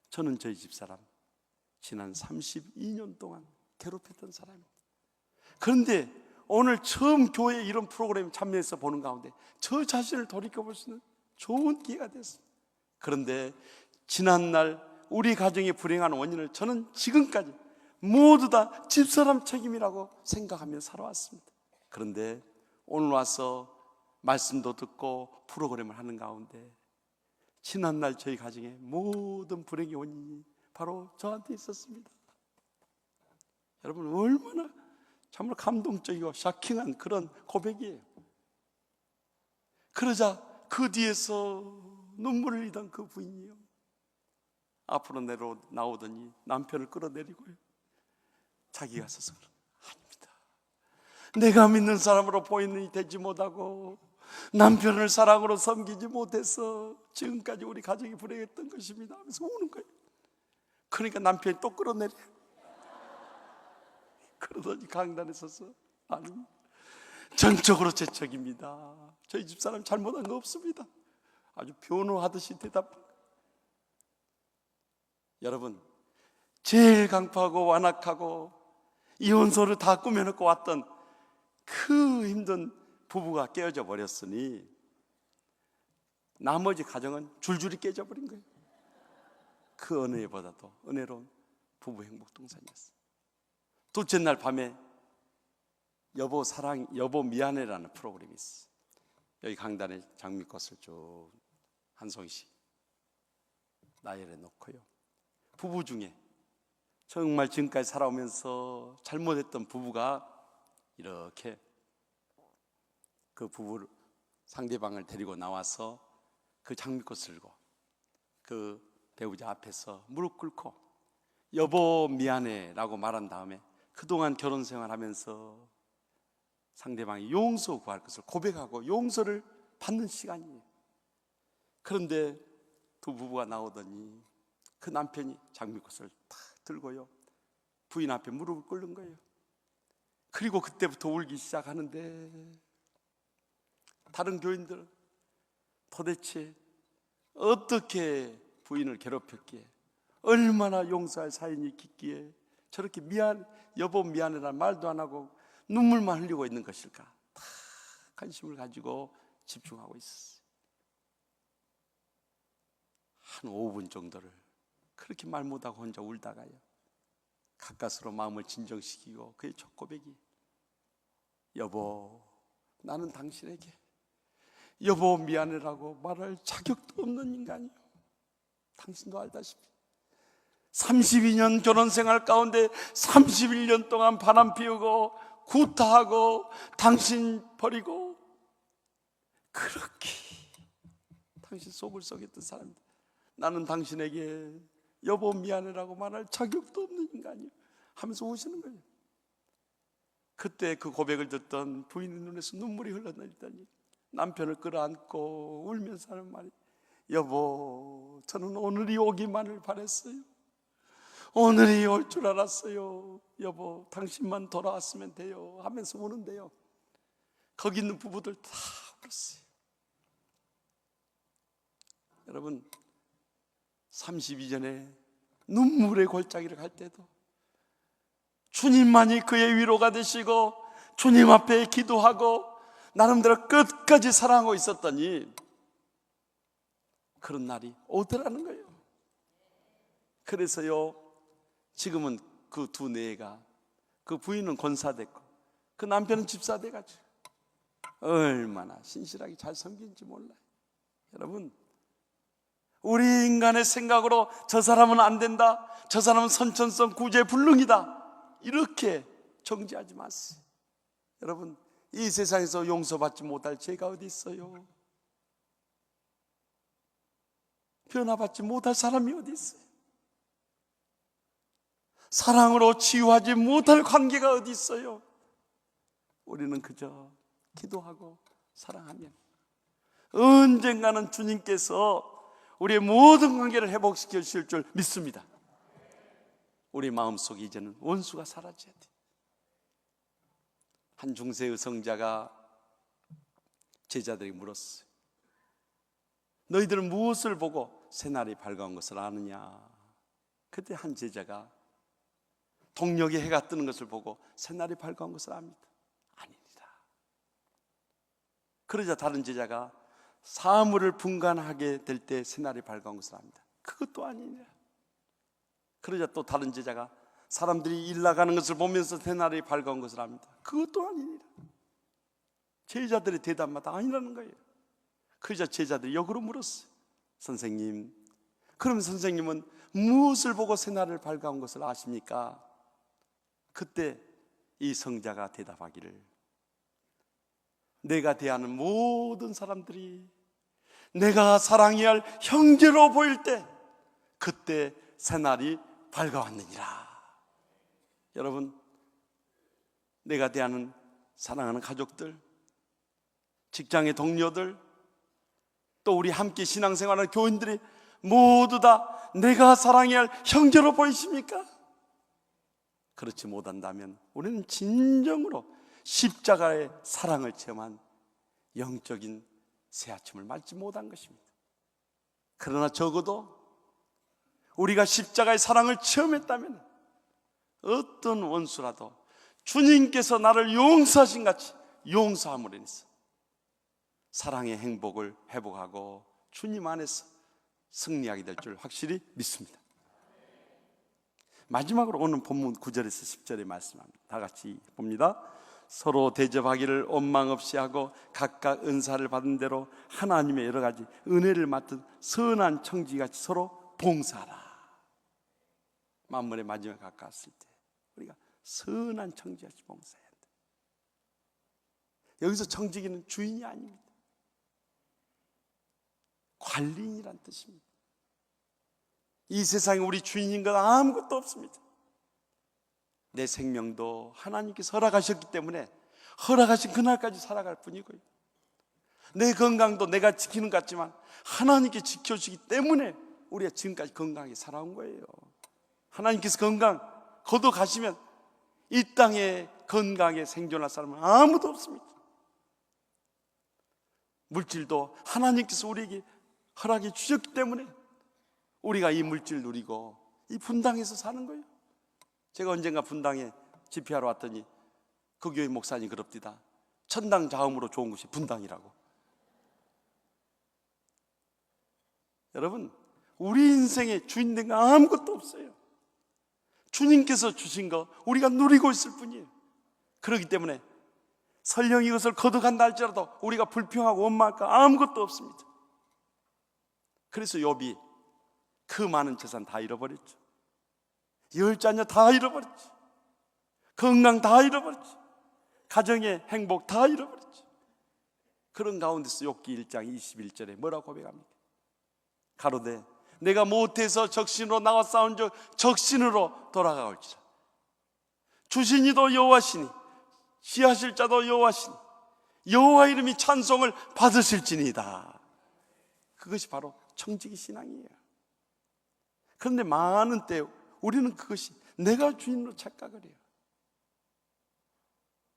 Speaker 2: 저는 저희 집사람 지난 32년 동안 괴롭혔던 사람입니다. 그런데 오늘 처음 교회에 이런 프로그램 참여해서 보는 가운데 저 자신을 돌이켜볼 수 있는 좋은 기회가 됐습니다. 그런데 지난날 우리 가정의 불행한 원인을 저는 지금까지 모두 다 집사람 책임이라고 생각하며 살아왔습니다. 그런데 오늘 와서 말씀도 듣고 프로그램을 하는 가운데 지난날 저희 가정에 모든 불행의 원인이 바로 저한테 있었습니다. 여러분, 얼마나 정말 감동적이고 샤킹한 그런 고백이에요. 그러자 그 뒤에서 눈물을 흘리던 그 부인이요, 앞으로 나오더니 남편을 끌어내리고요, 자기가 서서 아닙니다, 내가 믿는 사람으로 보이는 이 되지 못하고 남편을 사랑으로 섬기지 못해서 지금까지 우리 가정이 불행했던 것입니다 하면서 우는 거예요. 그러니까 남편이 또 끌어내려요. 그러더니 강단에 서서 아닙니다, 전적으로 제 책입니다, 저희 집사람 잘못한 거 없습니다, 아주 변호하듯이 대답. 여러분, 제일 강파하고 완악하고 이혼서를 다 꾸며놓고 왔던 그 힘든 부부가 깨어져 버렸으니 나머지 가정은 줄줄이 깨져버린 거예요. 그 어느 해보다도 은혜로운 부부 행복동산이었어요. 둘째 날 밤에 여보 사랑, 여보 미안해라는 프로그램이 있어요. 여기 강단에 장미꽃을 쭉 한 송이씩 나열해 놓고요, 부부 중에 정말 지금까지 살아오면서 잘못했던 부부가 이렇게 그 부부를, 상대방을 데리고 나와서 그 장미꽃을 들고 그 배우자 앞에서 무릎 꿇고 여보 미안해 라고 말한 다음에 그동안 결혼 생활하면서 상대방이 용서 구할 것을 고백하고 용서를 받는 시간이에요. 그런데 두 부부가 나오더니 그 남편이 장미꽃을 탁 들고요, 부인 앞에 무릎을 꿇는 거예요. 그리고 그때부터 울기 시작하는데 다른 교인들은 도대체 어떻게 부인을 괴롭혔기에, 얼마나 용서할 사연이 있기에 저렇게 여보 미안해라는 말도 안 하고 눈물만 흘리고 있는 것일까, 다 관심을 가지고 집중하고 있었어요. 한 5분 정도를 그렇게 말 못하고 혼자 울다가요, 가까스로 마음을 진정시키고 그의 첫 고백이, 여보 나는 당신에게 여보 미안해라고 말할 자격도 없는 인간이요, 당신도 알다시피 32년 결혼생활 가운데 31년 동안 바람 피우고 구타하고 당신 버리고 그렇게 당신 속을 썩였던 사람인데 나는 당신에게 여보 미안해라고 말할 자격도 없는 인간이요 하면서 우시는 거예요. 그때 그 고백을 듣던 부인의 눈에서 눈물이 흘러내리더니 남편을 끌어안고 울면서 하는 말이, 여보 저는 오늘이 오기만을 바랬어요, 오늘이 올 줄 알았어요, 여보 당신만 돌아왔으면 돼요 하면서 우는데요, 거기 있는 부부들 다 울었어요. 여러분, 32전에 눈물의 골짜기를 갈 때도 주님만이 그의 위로가 되시고 주님 앞에 기도하고 나름대로 끝까지 사랑하고 있었더니 그런 날이 오더라는 거예요. 그래서요, 지금은 그 두 내가, 그 부인은 권사됐고 그 남편은 집사 돼가지고 얼마나 신실하게 잘 섬기는지 몰라요. 여러분, 우리 인간의 생각으로 저 사람은 안 된다, 저 사람은 선천성 구제불능이다, 이렇게 정지하지 마세요. 여러분, 이 세상에서 용서받지 못할 죄가 어디 있어요? 변화받지 못할 사람이 어디 있어요? 사랑으로 치유하지 못할 관계가 어디 있어요? 우리는 그저 기도하고 사랑하면 언젠가는 주님께서 우리의 모든 관계를 회복시켜 주실 줄 믿습니다. 우리 마음속에 이제는 원수가 사라져야 돼. 한 중세 의성자가 제자들에게 물었어요. 너희들은 무엇을 보고 새날이 밝아온 것을 아느냐? 그때 한 제자가 동력의 해가 뜨는 것을 보고 새날이 밝아온 것을 압니다. 아닙니다. 그러자 다른 제자가 사물을 분간하게 될 때 새날이 밝아온 것을 압니다. 그것도 아니냐. 그러자 또 다른 제자가 사람들이 일 나가는 것을 보면서 새날이 밝아온 것을 압니다. 그것도 아니니라. 제자들의 대답마다 아니라는 거예요. 그러자 제자들이 역으로 물었어요. 선생님, 그럼 선생님은 무엇을 보고 새날을 밝아온 것을 아십니까? 그때 이 성자가 대답하기를, 내가 대하는 모든 사람들이 내가 사랑해야 할 형제로 보일 때 그때 새날이 밝아왔느니라. 여러분, 내가 대하는 사랑하는 가족들, 직장의 동료들, 또 우리 함께 신앙생활하는 교인들이 모두 다 내가 사랑해야 할 형제로 보이십니까? 그렇지 못한다면 우리는 진정으로 십자가의 사랑을 체험한 영적인 새아침을 맞지 못한 것입니다. 그러나 적어도 우리가 십자가의 사랑을 체험했다면 어떤 원수라도 주님께서 나를 용서하신 같이 용서함으로 인해서 사랑의 행복을 회복하고 주님 안에서 승리하게 될 줄 확실히 믿습니다. 마지막으로 오늘 본문 9절에서 10절의 말씀합니다. 다 같이 봅니다. 서로 대접하기를 원망 없이 하고 각각 은사를 받은 대로 하나님의 여러 가지 은혜를 맡은 선한 청지같이 서로 봉사하라. 만물의 마지막에 가까웠을 때 우리가 선한 청지같이 봉사해야 한다. 여기서 청지기는 주인이 아닙니다. 관리인이란 뜻입니다. 이 세상에 우리 주인인 건 아무것도 없습니다. 내 생명도 하나님께서 허락하셨기 때문에 허락하신 그날까지 살아갈 뿐이고요, 내 건강도 내가 지키는 것 같지만 하나님께 지켜주기 때문에 우리가 지금까지 건강하게 살아온 거예요. 하나님께서 건강 거둬가시면 이 땅에 건강하게 생존할 사람은 아무도 없습니다. 물질도 하나님께서 우리에게 허락해 주셨기 때문에 우리가 이 물질 누리고 이 분당에서 사는 거예요. 제가 언젠가 분당에 집회하러 왔더니 그 교회 목사님 그럽디다. 천당 자음으로 좋은 곳이 분당이라고. 여러분, 우리 인생의 주인 된 거 아무것도 없어요. 주님께서 주신 거 우리가 누리고 있을 뿐이에요. 그렇기 때문에 설령 이것을 거둬간다 할지라도 우리가 불평하고 원망할 거 아무것도 없습니다. 그래서 욥이 그 많은 재산 다 잃어버렸죠. 10자녀 다 잃어버렸죠. 건강 다 잃어버렸죠. 가정의 행복 다 잃어버렸죠. 그런 가운데서 욥기 1장 21절에 뭐라고 고백합니까? 가로되 내가 못해서 적신으로 나와 싸운 적 적신으로 돌아가올지라. 주신 이도 여호와시니 시하실 자도 여호와시니 여호와 이름이 찬송을 받으실지니이다. 그것이 바로 청지기 신앙이에요. 그런데 많은 때 우리는 그것이 내가 주인으로 착각을 해요.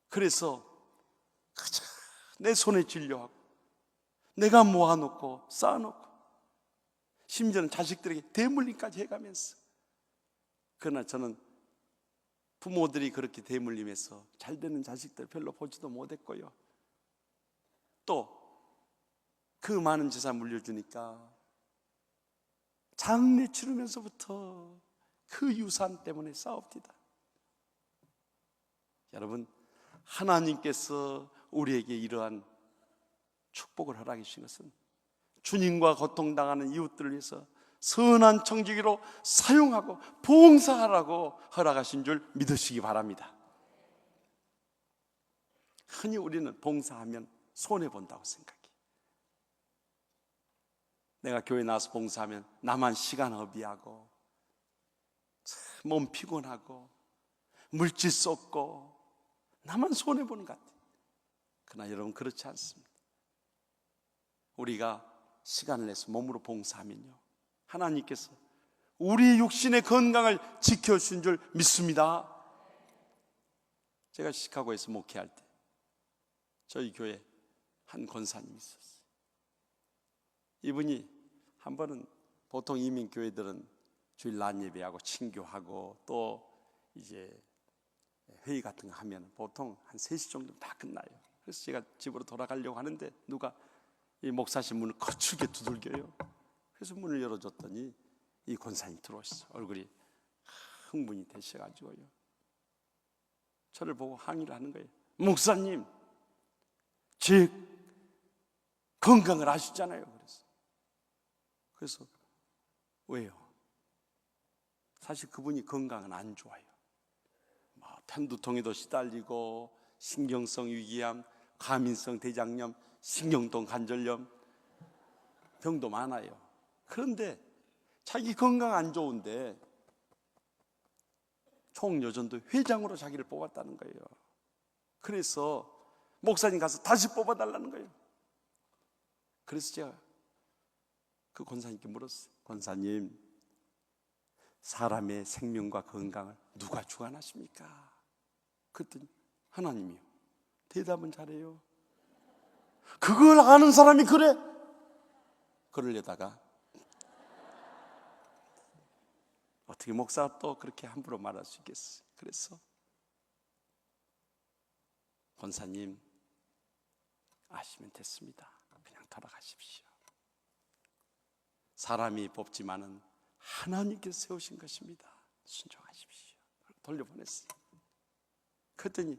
Speaker 2: 그래서 그저 내 손에 쥐려하고 내가 모아놓고 쌓아놓고 심지어는 자식들에게 대물림까지 해가면서, 그러나 저는 부모들이 그렇게 대물림해서 잘 되는 자식들 별로 보지도 못했고요, 또 그 많은 재산 물려주니까 장례 치르면서부터 그 유산 때문에 싸웁니다. 여러분, 하나님께서 우리에게 이러한 축복을 허락해 주신 것은 주님과 고통당하는 이웃들을 위해서 선한 청지기로 사용하고 봉사하라고 허락하신 줄 믿으시기 바랍니다. 흔히 우리는 봉사하면 손해본다고 생각해요. 내가 교회 나와서 봉사하면 나만 시간 허비하고 몸 피곤하고 물질 쏟고 나만 손해보는 것 같아요. 그러나 여러분, 그렇지 않습니다. 우리가 시간을 내서 몸으로 봉사하면요, 하나님께서 우리 육신의 건강을 지켜주신 줄 믿습니다. 제가 시카고에서 목회할 때 저희 교회 한 권사님이 있었어요. 이분이 한 번은 보통 이민교회들은 주일 낮 예배하고 친교하고 또 이제 회의 같은 거 하면 보통 한 3시 정도면 다 끝나요. 그래서 제가 집으로 돌아가려고 하는데 누가 이 목사실 문을 거칠게 두들겨요. 그래서 문을 열어줬더니 이 권사님 들어오셨어요. 얼굴이 흥분이 되셔가지고요, 저를 보고 항의를 하는 거예요. 목사님, 제 건강을 아시잖아요. 그래서 왜요? 사실 그분이 건강은 안 좋아요. 편두통에도 시달리고 신경성 위궤양, 과민성 대장염, 신경통 관절염 병도 많아요. 그런데 자기 건강 안 좋은데 총여전도 회장으로 자기를 뽑았다는 거예요. 그래서 목사님 가서 다시 뽑아달라는 거예요. 그래서 제가 그 권사님께 물었어요. 권사님, 사람의 생명과 건강을 누가 주관하십니까? 그랬더니 하나님이요. 대답은 잘해요. 그걸 아는 사람이 그래? 그러려다가 어떻게 목사가 또 그렇게 함부로 말할 수 있겠어요? 그래서 권사님, 아시면 됐습니다. 그냥 돌아가십시오. 사람이 뽑지만은 하나님께서 세우신 것입니다. 순종하십시오. 돌려보냈어요. 그랬더니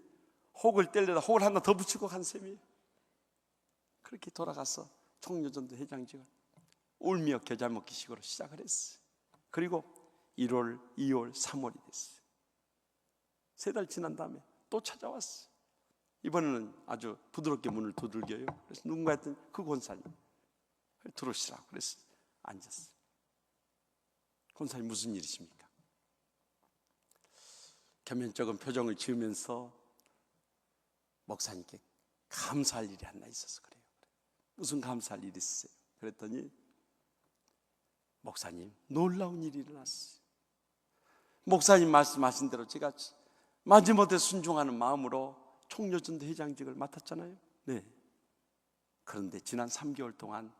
Speaker 2: 혹을 떼려다 혹을 하나 더 붙이고 간 셈이에요. 그렇게 돌아가서 총여전도 회장직을 울며 겨자 먹기식으로 시작을 했어요. 그리고 1월, 2월, 3월이 됐어요. 3달 지난 다음에 또 찾아왔어요. 이번에는 아주 부드럽게 문을 두들겨요. 그래서 누군가 했더니 그 권사님 들어오시라고 그래서 앉았어요. 권사님 무슨 일이십니까? 겸연쩍은 표정을 지으면서 목사님께 감사할 일이 하나 있어서 그래요. 무슨 감사할 일이 있어요? 그랬더니 목사님, 놀라운 일이 일어났어요. 목사님 말씀하신 대로 제가 마지못해 순종하는 마음으로 총여전도 회장직을 맡았잖아요. 네. 그런데 지난 3개월 동안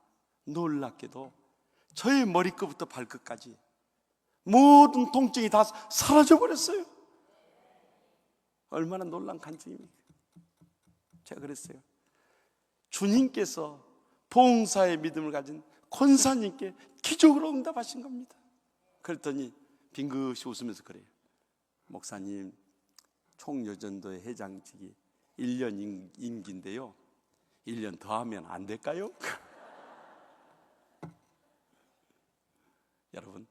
Speaker 2: 놀랍게도 저의 머리끝부터 발끝까지 모든 통증이 다 사라져버렸어요. 얼마나 놀란 간증입니까? 제가 그랬어요. 주님께서 봉사의 믿음을 가진 권사님께 기적으로 응답하신 겁니다. 그랬더니 빙긋이 웃으면서 그래요. 목사님, 총여전도의 회장직이 1년 임기인데요, 1년 더 하면 안 될까요? 여러분,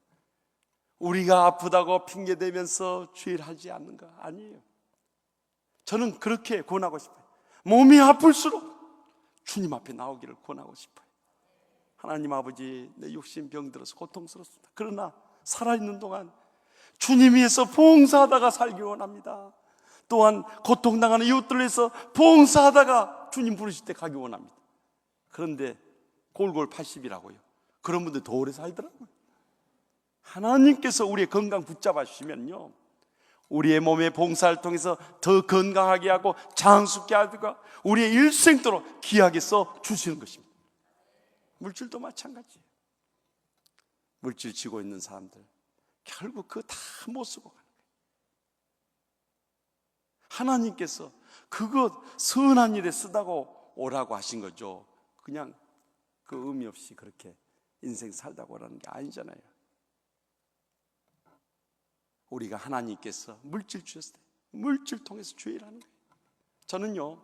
Speaker 2: 우리가 아프다고 핑계대면서 주일하지 않는 거 아니에요. 저는 그렇게 권하고 싶어요. 몸이 아플수록 주님 앞에 나오기를 권하고 싶어요. 하나님 아버지, 내 육신 병들어서 고통스럽습니다. 그러나 살아있는 동안 주님 위해서 봉사하다가 살기 원합니다. 또한 고통당하는 이웃들을 위해서 봉사하다가 주님 부르실 때 가기 원합니다. 그런데 골골 80이라고요. 그런 분들 더 오래 살더라고요. 하나님께서 우리의 건강 붙잡아 주시면요, 우리의 몸의 봉사를 통해서 더 건강하게 하고 장수케 하고 우리의 일생도록 귀하게 써 주시는 것입니다. 물질도 마찬가지예요. 물질 쥐고 있는 사람들 결국 그거 다 못 쓰고 가는 거예요. 하나님께서 그것 선한 일에 쓰다고 오라고 하신 거죠. 그냥 그 의미 없이 그렇게 인생 살다고 오라는 게 아니잖아요. 우리가 하나님께서 물질 주셨을 때 물질 통해서 주일하는 거예요. 저는요,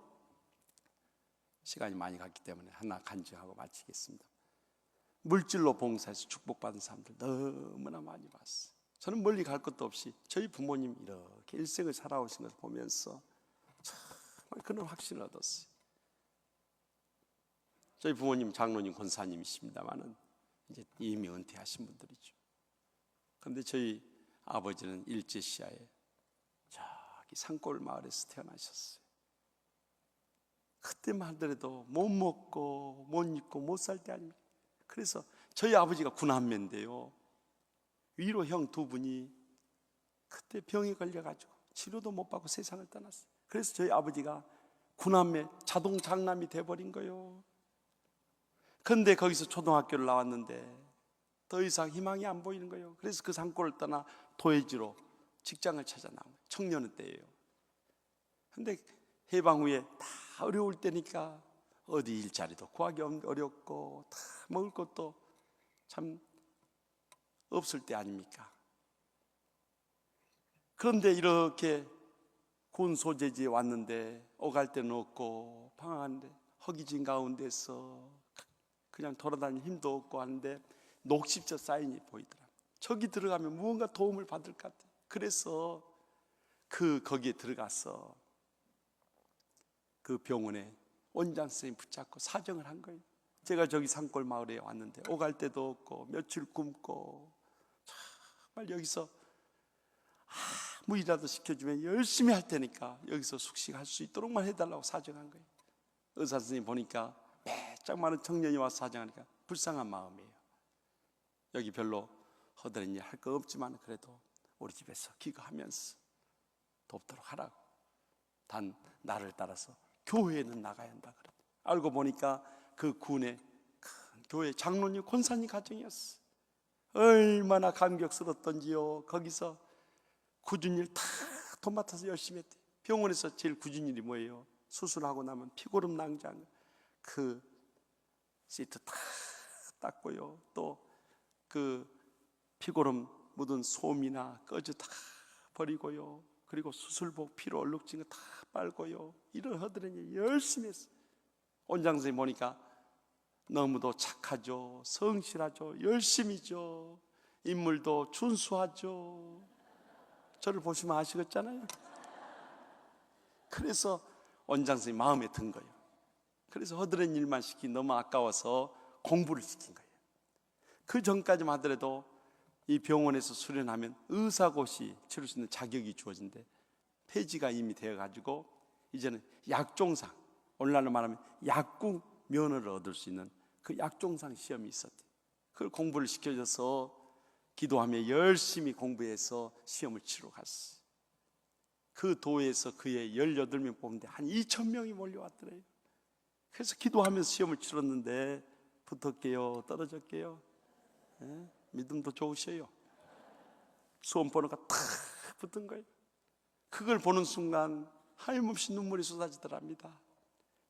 Speaker 2: 시간이 많이 갔기 때문에 하나 간증하고 마치겠습니다. 물질로 봉사해서 축복받은 사람들 너무나 많이 봤어요. 저는 멀리 갈 것도 없이 저희 부모님 이렇게 일생을 살아오신 것을 보면서 정말 그런 확신을 얻었어요. 저희 부모님 장로님 권사님이십니다만은 이제 이미 은퇴하신 분들이죠. 그런데 저희 아버지는 일제시야에 저기 산골 마을에서 태어나셨어요. 그때만 하더라도 못 먹고 못 입고 못 살 때 아닙니까? 그래서 저희 아버지가 군함매인데요, 위로 형 2분이 그때 병에 걸려가지고 치료도 못 받고 세상을 떠났어요. 그래서 저희 아버지가 군함매 자동 장남이 돼버린 거예요. 그런데 거기서 초등학교를 나왔는데 더 이상 희망이 안 보이는 거예요. 그래서 그 산골을 떠나 도해지로 직장을 찾아 나온 거예요. 청년의 때예요. 그런데 해방 후에 다 어려울 때니까 어디 일자리도 구하기 어렵고 다 먹을 것도 참 없을 때 아닙니까? 그런데 이렇게 군 소재지에 왔는데 오갈 데는 없고 방황하는데 허기진 가운데서 그냥 돌아다니는 힘도 없고 하는데 녹십자 사인이 보이더라. 저기 들어가면 무언가 도움을 받을 것 같아. 그래서 거기에 들어가서 그 병원에 원장 선생님 붙잡고 사정을 한 거예요. 제가 저기 산골 마을에 왔는데 오갈 데도 없고 며칠 굶고 정말 여기서 아무 일이라도 시켜주면 열심히 할 테니까 여기서 숙식할 수 있도록만 해달라고 사정한 거예요. 의사 선생님 보니까 배짱 많은 청년이 와서 사정하니까 불쌍한 마음이에요. 여기 별로 허드렛 일 할 거 없지만 그래도 우리 집에서 기거하면서 돕도록 하라고. 단 나를 따라서 교회에는 나가야 한다 그래. 알고 보니까 그 군의 큰 교회 장로님 권사님 가정이었어. 얼마나 감격스럽던지요. 거기서 굳은 일 다 도맡아서 열심히 했대. 병원에서 제일 굳은 일이 뭐예요? 수술하고 나면 피고름 낭장 그 시트 다 닦고요. 또 그 피고름 묻은 솜이나 꺼즈 다 버리고요. 그리고 수술복 피로 얼룩진 거 다 빨고요. 이런 허드렛 일 열심히 했어요. 원장 선생님 보니까 너무도 착하죠. 성실하죠. 열심히죠. 인물도 준수하죠. 저를 보시면 아시겠잖아요. 그래서 원장 선생님 마음에 든 거예요. 그래서 허드렛 일만 시키 너무 아까워서 공부를 시킨 거예요. 그 전까지만 하더라도 이 병원에서 수련하면 의사고시 치를 수 있는 자격이 주어진대. 폐지가 이미 되어가지고 이제는 약종상, 오늘날로 말하면 약국 면허를 얻을 수 있는 그 약종상 시험이 있었대. 그걸 공부를 시켜줘서 기도하며 열심히 공부해서 시험을 치러 갔어. 그 도에서 그의 18명 뽑는데 한 2,000명이 몰려왔더래요. 그래서 기도하면서 시험을 치렀는데 붙었게요? 떨어졌게요? 예? 믿음도 좋으셔요. 수험번호가 탁 붙은 거예요. 그걸 보는 순간 하염없이 눈물이 쏟아지더랍니다.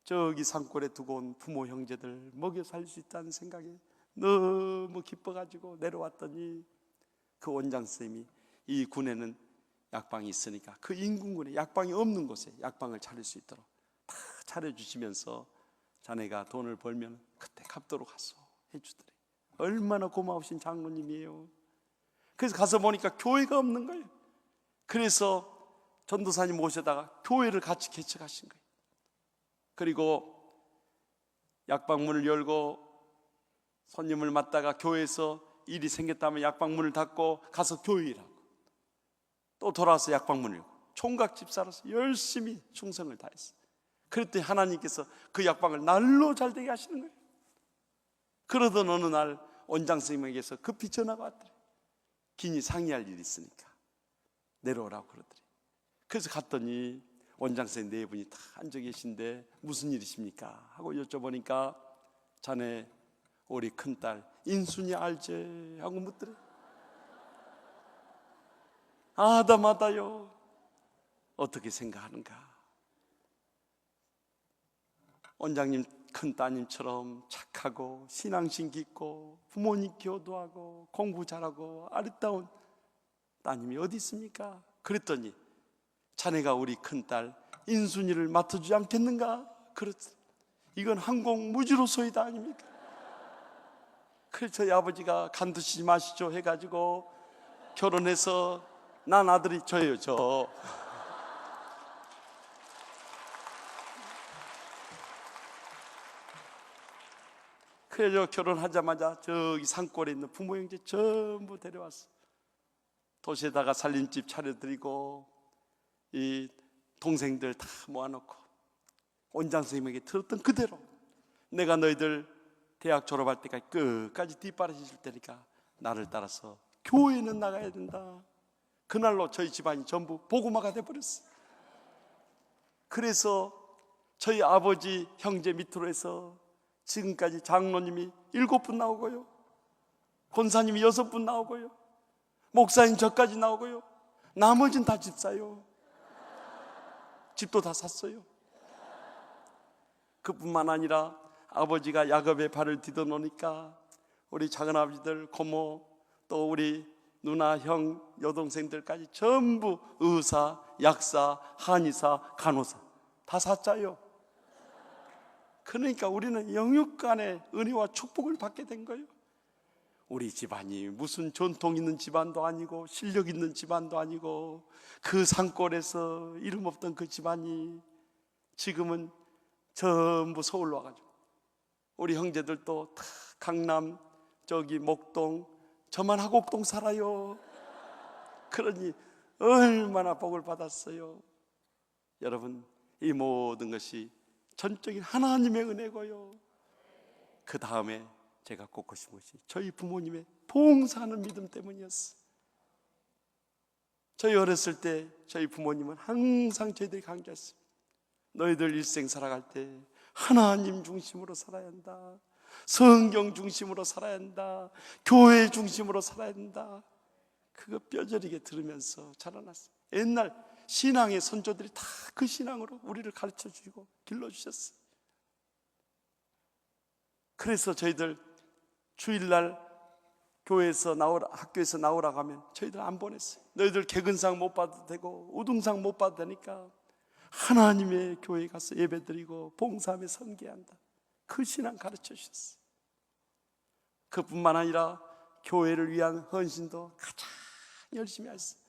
Speaker 2: 저기 산골에 두고 온 부모 형제들 먹여 살릴 수 있다는 생각에 너무 기뻐가지고 내려왔더니 그 원장 선생님이 이 군에는 약방이 있으니까 그 인근군에 약방이 없는 곳에 약방을 차릴 수 있도록 다 차려주시면서 자네가 돈을 벌면 그때 갚도록 하소 해주더래. 얼마나 고마우신 장로님이에요. 그래서 가서 보니까 교회가 없는 거예요. 그래서 전도사님 모셔다가 교회를 같이 개척하신 거예요. 그리고 약방문을 열고 손님을 맞다가 교회에서 일이 생겼다면 약방문을 닫고 가서 교회 일하고 또 돌아와서 약방문을 열고 총각 집사로서 열심히 충성을 다했어요. 그랬더니 하나님께서 그 약방을 날로 잘되게 하시는 거예요. 그러던 어느 날 원장 선생님에게서 급히 전화가 왔더래. 긴히 상의할 일이 있으니까 내려오라고 그러더래. 그래서 갔더니 원장 선생님 네 분이 다 앉아 계신데 무슨 일이십니까? 하고 여쭤보니까 자네 우리 큰딸 인순이 알제? 하고 묻더래. 아다마다요. 어떻게 생각하는가? 원장님 큰 따님처럼 착하고 신앙심 깊고 부모님 교도하고 공부 잘하고 아름다운 따님이 어디 있습니까? 그랬더니 자네가 우리 큰딸 인순이를 맡아주지 않겠는가? 그렇지. 이건 항공무지로소이다 아닙니까? 그래서 저희 아버지가 간두시지 마시죠 해가지고 결혼해서 난 아들이 저예요. 저 그래서 결혼하자마자 저기 산골에 있는 부모 형제 전부 데려왔어. 도시에다가 살림집 차려드리고 이 동생들 다 모아놓고 원장 선생님에게 들었던 그대로 내가 너희들 대학 졸업할 때까지 끝까지 뒷바라지 줄 테니까 나를 따라서 교회는 나가야 된다. 그날로 저희 집안이 전부 복음화가 돼버렸어. 그래서 저희 아버지 형제 밑으로 해서 지금까지 장로님이 7분 나오고요, 권사님이 6분 나오고요, 목사님 저까지 나오고요, 나머지는 다 집사요. 집도 다 샀어요. 그뿐만 아니라 아버지가 야곱의 발을 디뎌 놓으니까 우리 작은아버지들, 고모, 또 우리 누나, 형, 여동생들까지 전부 의사, 약사, 한의사, 간호사 다 샀자요. 그러니까 우리는 영육간의 은혜와 축복을 받게 된 거예요. 우리 집안이 무슨 전통 있는 집안도 아니고 실력 있는 집안도 아니고 그 산골에서 이름 없던 그 집안이 지금은 전부 서울로 와가지고 우리 형제들도 다 강남, 저기 목동, 저만 하곡동 살아요. 그러니 얼마나 복을 받았어요. 여러분, 이 모든 것이 전적인 하나님의 은혜고요. 그 다음에 제가 꼽고 싶은 것이 저희 부모님의 봉사하는 믿음 때문이었어요. 저희 어렸을 때 저희 부모님은 항상 저희들이 강조했어요. 너희들 일생 살아갈 때 하나님 중심으로 살아야 한다. 성경 중심으로 살아야 한다. 교회 중심으로 살아야 한다. 그거 뼈저리게 들으면서 자라났어요. 옛날 신앙의 선조들이 다 그 신앙으로 우리를 가르쳐 주시고 길러주셨어요. 그래서 저희들 주일날 교회에서 나오라, 학교에서 나오라고 하면 저희들 안 보냈어요. 너희들 개근상 못 받아도 되고 우등상 못 받아도 되니까 하나님의 교회에 가서 예배드리고 봉사하며 섬겨야 한다. 그 신앙 가르쳐 주셨어요. 그뿐만 아니라 교회를 위한 헌신도 가장 열심히 하셨어요.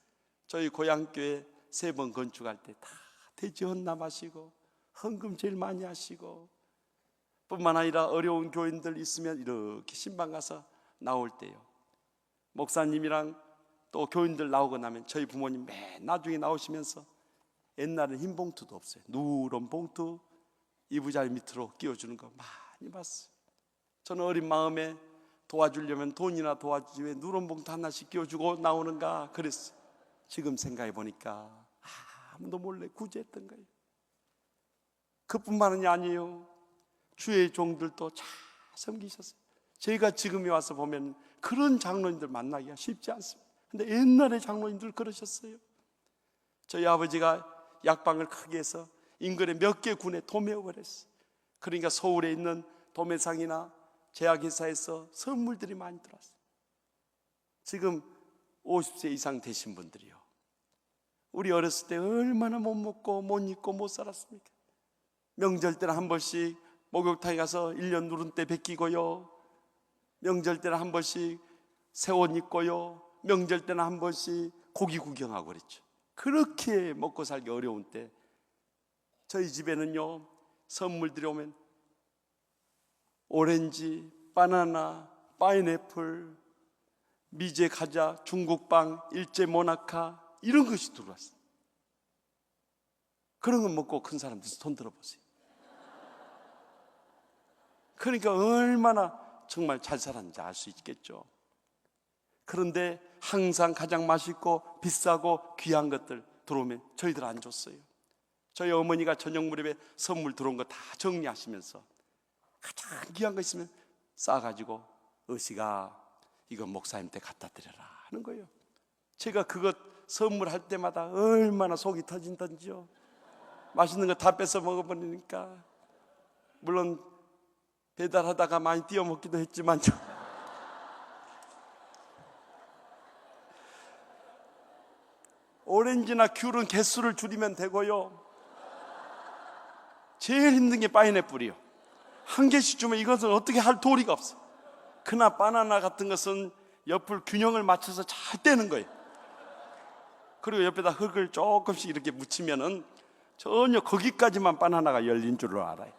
Speaker 2: 저희 고향교회 3번 건축할 때 다 대지 헌납하시고 헌금 제일 많이 하시고, 뿐만 아니라 어려운 교인들 있으면 이렇게 신방 가서 나올 때요, 목사님이랑 또 교인들 나오고 나면 저희 부모님 맨 나중에 나오시면서 옛날엔 흰 봉투도 없어요. 누런 봉투 이부자리 밑으로 끼워주는 거 많이 봤어요. 저는 어린 마음에 도와주려면 돈이나 도와주지 왜 누런 봉투 하나씩 끼워주고 나오는가 그랬어요. 지금 생각해 보니까 아무도 몰래 구제했던 거예요. 그뿐만이 아니에요. 주의 종들도 잘 섬기셨어요. 제가 지금에 와서 보면 그런 장로님들 만나기가 쉽지 않습니다. 근데 옛날에 장로님들 그러셨어요. 저희 아버지가 약방을 크게 해서 인근에 몇 개 군에 도매어버렸어요. 그러니까 서울에 있는 도매상이나 제약회사에서 선물들이 많이 들어왔어요. 지금 50세 이상 되신 분들이요, 우리 어렸을 때 얼마나 못 먹고 못 입고 못 살았습니까? 명절 때는 한 번씩 목욕탕에 가서 1년 누른 때 베끼고요, 명절 때는 한 번씩 새 옷 입고요, 명절 때는 한 번씩 고기 구경하고 그랬죠. 그렇게 먹고 살기 어려운 때 저희 집에는요, 선물들이 오면 오렌지, 바나나, 파인애플, 미제 과자, 중국빵, 일제 모나카 이런 것이 들어왔어요. 그런 거 먹고 큰 사람들 손 들어보세요. 그러니까 얼마나 정말 잘 살았는지 알 수 있겠죠. 그런데 항상 가장 맛있고 비싸고 귀한 것들 들어오면 저희들 안 줬어요. 저희 어머니가 저녁 무렵에 선물 들어온 거 다 정리하시면서 가장 귀한 거 있으면 싸가지고 어시가 이거 목사님한테 갖다 드려라 하는 거예요. 제가 그것 선물할 때마다 얼마나 속이 터진던지요. 맛있는 거 다 뺏어 먹어버리니까. 물론 배달하다가 많이 띄워 먹기도 했지만 오렌지나 귤은 개수를 줄이면 되고요, 제일 힘든 게 파인애플이요. 한 개씩 주면 이것은 어떻게 할 도리가 없어요. 그러나 바나나 같은 것은 옆을 균형을 맞춰서 잘 떼는 거예요. 그리고 옆에다 흙을 조금씩 이렇게 묻히면은 전혀 거기까지만 바나나가 열린 줄로 알아요.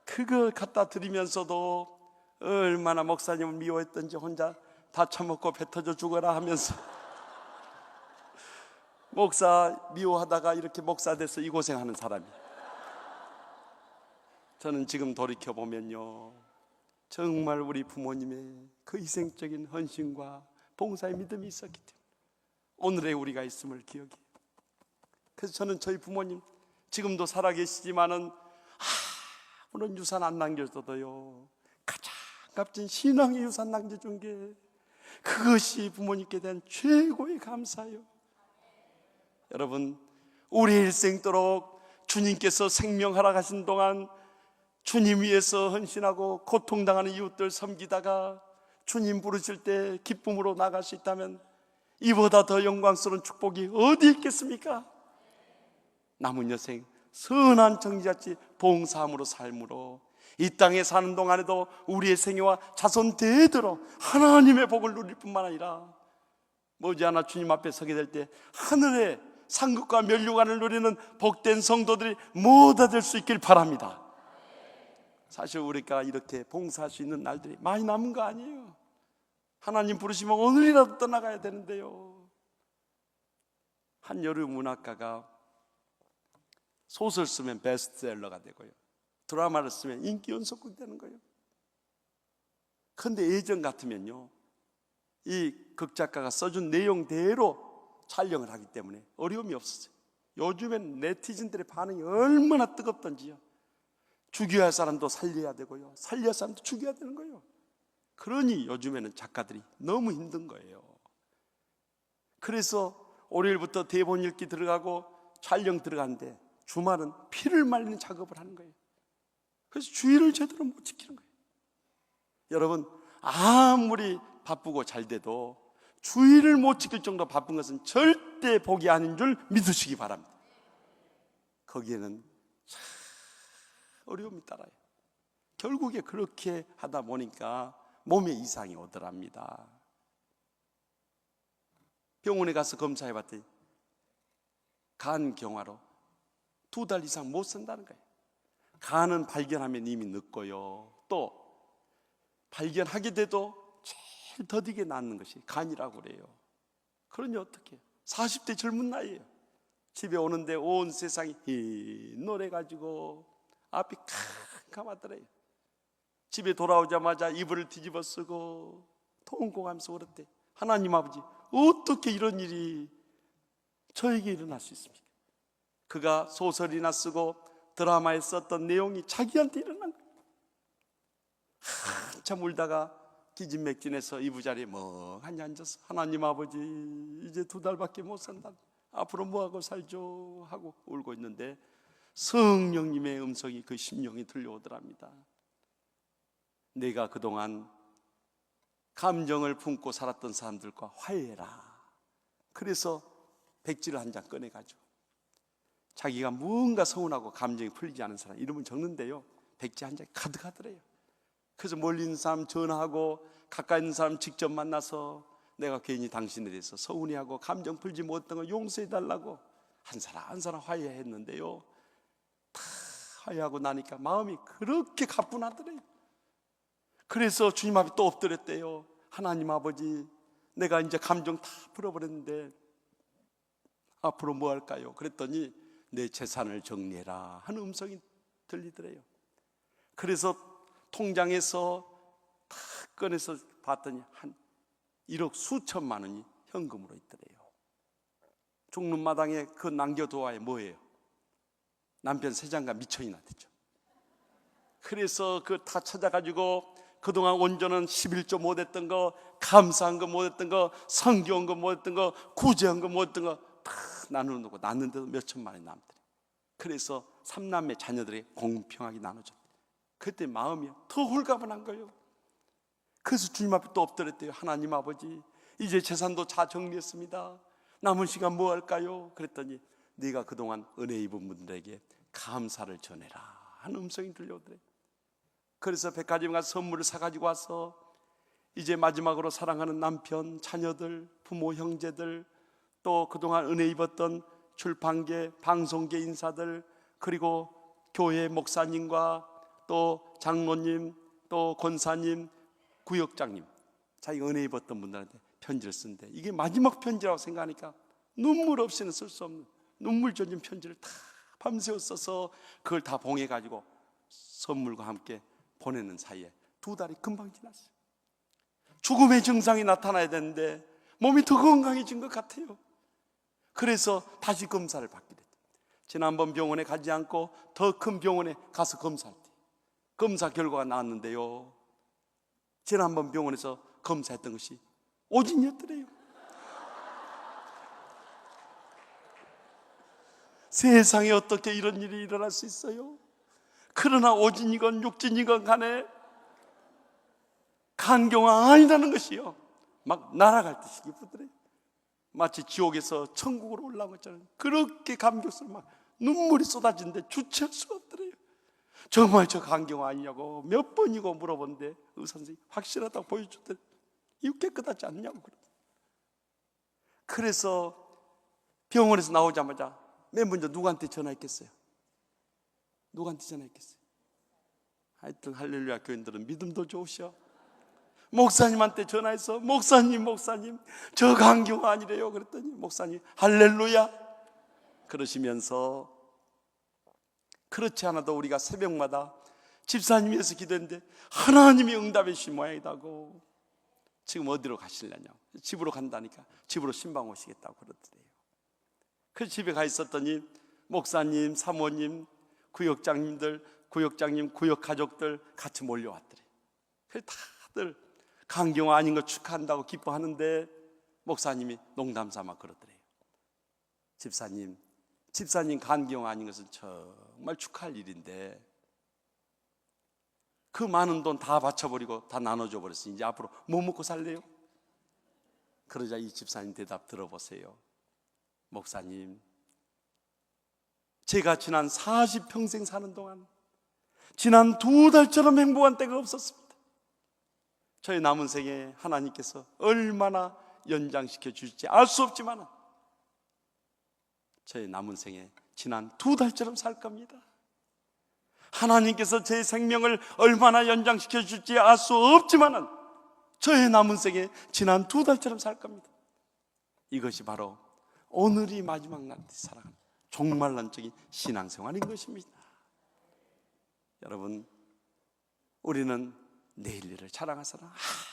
Speaker 2: 그거 갖다 드리면서도 얼마나 목사님을 미워했던지 혼자 다 처먹고 배 터져 죽어라 하면서 목사 미워하다가 이렇게 목사 돼서 이 고생하는 사람이. 저는 지금 돌이켜보면요, 정말 우리 부모님의 그 희생적인 헌신과 봉사의 믿음이 있었기 때문에 오늘의 우리가 있음을 기억해요. 그래서 저는 저희 부모님 지금도 살아계시지만은 아무런 유산 안 남겨줘도요, 가장 값진 신앙의 유산 남겨준 게 그것이 부모님께 대한 최고의 감사예요. 여러분, 우리 일생도록 주님께서 생명 허락하신 동안 주님 위해서 헌신하고 고통당하는 이웃들 섬기다가 주님 부르실 때 기쁨으로 나갈 수 있다면 이보다 더 영광스러운 축복이 어디 있겠습니까? 남은 여생 선한 정직같이 봉사함으로 삶으로 이 땅에 사는 동안에도 우리의 생애와 자손 대대로 하나님의 복을 누릴 뿐만 아니라 머지않아 주님 앞에 서게 될 때 하늘의 상급과 면류관을 누리는 복된 성도들이 모두 될 수 있길 바랍니다. 사실 우리가 이렇게 봉사할 수 있는 날들이 많이 남은 거 아니에요. 하나님 부르시면 오늘이라도 떠나가야 되는데요. 한 여름 문학가가 소설 쓰면 베스트셀러가 되고요, 드라마를 쓰면 인기 연속극이 되는 거예요. 그런데 예전 같으면요, 이 극작가가 써준 내용대로 촬영을 하기 때문에 어려움이 없었어요. 요즘엔 네티즌들의 반응이 얼마나 뜨겁던지요. 죽여야 할 사람도 살려야 되고요, 살려야 할 사람도 죽여야 되는 거예요. 그러니 요즘에는 작가들이 너무 힘든 거예요. 그래서 월요일부터 대본 읽기 들어가고 촬영 들어가는데 주말은 피를 말리는 작업을 하는 거예요. 그래서 주의를 제대로 못 지키는 거예요. 여러분, 아무리 바쁘고 잘 돼도 주의를 못 지킬 정도 바쁜 것은 절대 복이 아닌 줄 믿으시기 바랍니다. 거기에는 참 어려움이 따라요. 결국에 그렇게 하다 보니까 몸에 이상이 오더랍니다. 병원에 가서 검사해 봤더니 간경화로 2달 이상 못 산다는 거예요. 간은 발견하면 이미 늦고요, 또 발견하게 돼도 제일 더디게 낫는 것이 간이라고 그래요. 그러니 어떡해요? 40대 젊은 나이에요. 집에 오는데 온 세상이 흰노래가지고 앞이 캄캄하더래요. 집에 돌아오자마자 이불을 뒤집어 쓰고 통곡하면서 울었대. 하나님 아버지, 어떻게 이런 일이 저에게 일어날 수 있습니까? 그가 소설이나 쓰고 드라마에 썼던 내용이 자기한테 일어난 거예요. 한참 울다가 기진맥진해서 이부자리에 멍하니 앉아서 하나님 아버지, 이제 2달밖에 못 산다, 앞으로 뭐하고 살죠 하고 울고 있는데 성령님의 음성이 그 심령이 들려오더랍니다. 내가 그동안 감정을 품고 살았던 사람들과 화해해라. 그래서 백지를 한 장 꺼내가지고 자기가 뭔가 서운하고 감정이 풀리지 않은 사람 이름을 적는데요, 백지 한 장이 가득하더래요. 그래서 멀리 있는 사람 전화하고 가까이 있는 사람 직접 만나서 내가 괜히 당신에 대해서 서운해하고 감정 풀지 못했던 거 용서해달라고 한 사람 한 사람 화해했는데요, 다 화해하고 나니까 마음이 그렇게 가뿐하더래요. 그래서 주님 앞에 또 엎드렸대요. 하나님 아버지, 내가 이제 감정 다 풀어버렸는데 앞으로 뭐 할까요? 그랬더니 내 재산을 정리해라 하는 음성이 들리더래요. 그래서 통장에서 다 꺼내서 봤더니 한 1억 수천만 원이 현금으로 있더래요. 죽는 마당에 그 남겨두어야 뭐예요? 남편 3장가 미천이나 되죠. 그래서 그 다 찾아가지고 그동안 온전한 11조 못했던 거, 감사한 거 못했던 거, 성경한 거 못했던 거, 구제한 거 못했던 거 다 나눠놓고 났는데도 몇 천만 원이 남더래요. 그래서 3남매 자녀들에게 공평하게 나눠줬대요. 그때 마음이 더 홀가분한 거예요. 그래서 주님 앞에 또 엎드렸대요. 하나님 아버지, 이제 재산도 다 정리했습니다. 남은 시간 뭐 할까요? 그랬더니 네가 그동안 은혜 입은 분들에게 감사를 전해라 하는 음성이 들려오더래요. 그래서 백화점 가서 선물을 사가지고 와서 이제 마지막으로 사랑하는 남편, 자녀들, 부모, 형제들, 또 그동안 은혜 입었던 출판계, 방송계 인사들, 그리고 교회 목사님과 또 장로님, 또 권사님, 구역장님, 자기가 은혜 입었던 분들한테 편지를 쓴대. 이게 마지막 편지라고 생각하니까 눈물 없이는 쓸 수 없는 눈물 젖은 편지를 다 밤새워 써서 그걸 다 봉해가지고 선물과 함께 보내는 사이에 2달이 금방 지났어요. 죽음의 증상이 나타나야 되는데 몸이 더 건강해진 것 같아요. 그래서 다시 검사를 받게 됐죠. 지난번 병원에 가지 않고 더 큰 병원에 가서 검사할 때 검사 결과가 나왔는데요, 지난번 병원에서 검사했던 것이 오진이었더래요. 세상에 어떻게 이런 일이 일어날 수 있어요? 그러나 오진이건 육진이건 간에 간경화 아니라는 것이요, 막 날아갈 듯이 기쁘더래요. 마치 지옥에서 천국으로 올라온 것처럼 그렇게 감격스러워 막 눈물이 쏟아지는데 주체할 수가 없더래요. 정말 저 간경 아니냐고 몇 번이고 물어본데 의사 선생님이 확실하다고 보여줬더니 이거 깨끗하지 않냐고. 그래서 병원에서 나오자마자 맨 먼저 누구한테 전화했겠어요? 누구한테 전화했겠어요? 하여튼 할렐루야 교인들은 믿음도 좋으셔. 목사님한테 전화해서 목사님 저 간경 아니래요. 그랬더니 목사님 할렐루야 그러시면서, 그렇지 않아도 우리가 새벽마다 집사님 위해서 기도했는데 하나님이 응답해 주신 모양이다고. 지금 어디로 가시려냐? 집으로 간다니까 집으로 신방 오시겠다고 그러더래요. 그래서 집에 가 있었더니 목사님, 사모님, 구역장님들, 구역장님, 구역 가족들 같이 몰려왔더래요. 그래서 다들 간경화 아닌 거 축하한다고 기뻐하는데 목사님이 농담 삼아 그러더래요. 집사님 간경화 아닌 것은 정말 축하할 일인데 그 많은 돈 다 바쳐버리고 다 나눠줘 버렸으니 이제 앞으로 뭐 먹고 살래요? 그러자 이 집사님 대답 들어보세요. 목사님, 제가 지난 40평생 사는 동안 지난 2달처럼 행복한 때가 없었습니다. 저의 남은 생에 하나님께서 얼마나 연장시켜 주실지 알 수 없지만 저의 남은 생에 지난 2달처럼 살 겁니다. 하나님께서 제 생명을 얼마나 연장시켜 줄지 알 수 없지만 저의 남은 생에 지난 2달처럼 살 겁니다. 이것이 바로 오늘이 마지막 날 살아가는 종말론적인 신앙생활인 것입니다. 여러분, 우리는 내일 일을 자랑할 사람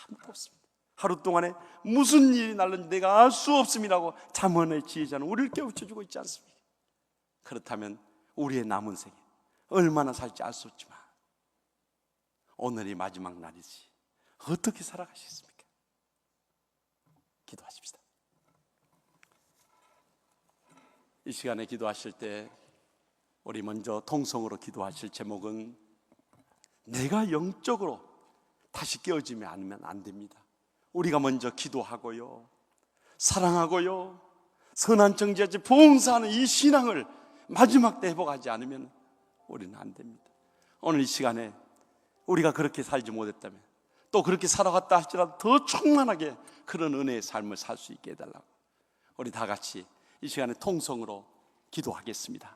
Speaker 2: 아무도 없습니다. 하루 동안에 무슨 일이 날는지 내가 알 수 없음이라고 잠언의 지혜자는 우리를 깨우쳐주고 있지 않습니까? 그렇다면 우리의 남은 생에 얼마나 살지 알 수 없지만 오늘이 마지막 날이지 어떻게 살아가시겠습니까? 기도하십시다. 이 시간에 기도하실 때 우리 먼저 통성으로 기도하실 제목은 내가 영적으로 다시 깨어지지 않으면 안 됩니다. 우리가 먼저 기도하고요, 사랑하고요, 선한 정죄하지 봉사하는 이 신앙을 마지막 때 회복하지 않으면 우리는 안 됩니다. 오늘 이 시간에 우리가 그렇게 살지 못했다면 또 그렇게 살아갔다 할지라도 더 충만하게 그런 은혜의 삶을 살 수 있게 해달라고 우리 다 같이 이 시간에 통성으로 기도하겠습니다.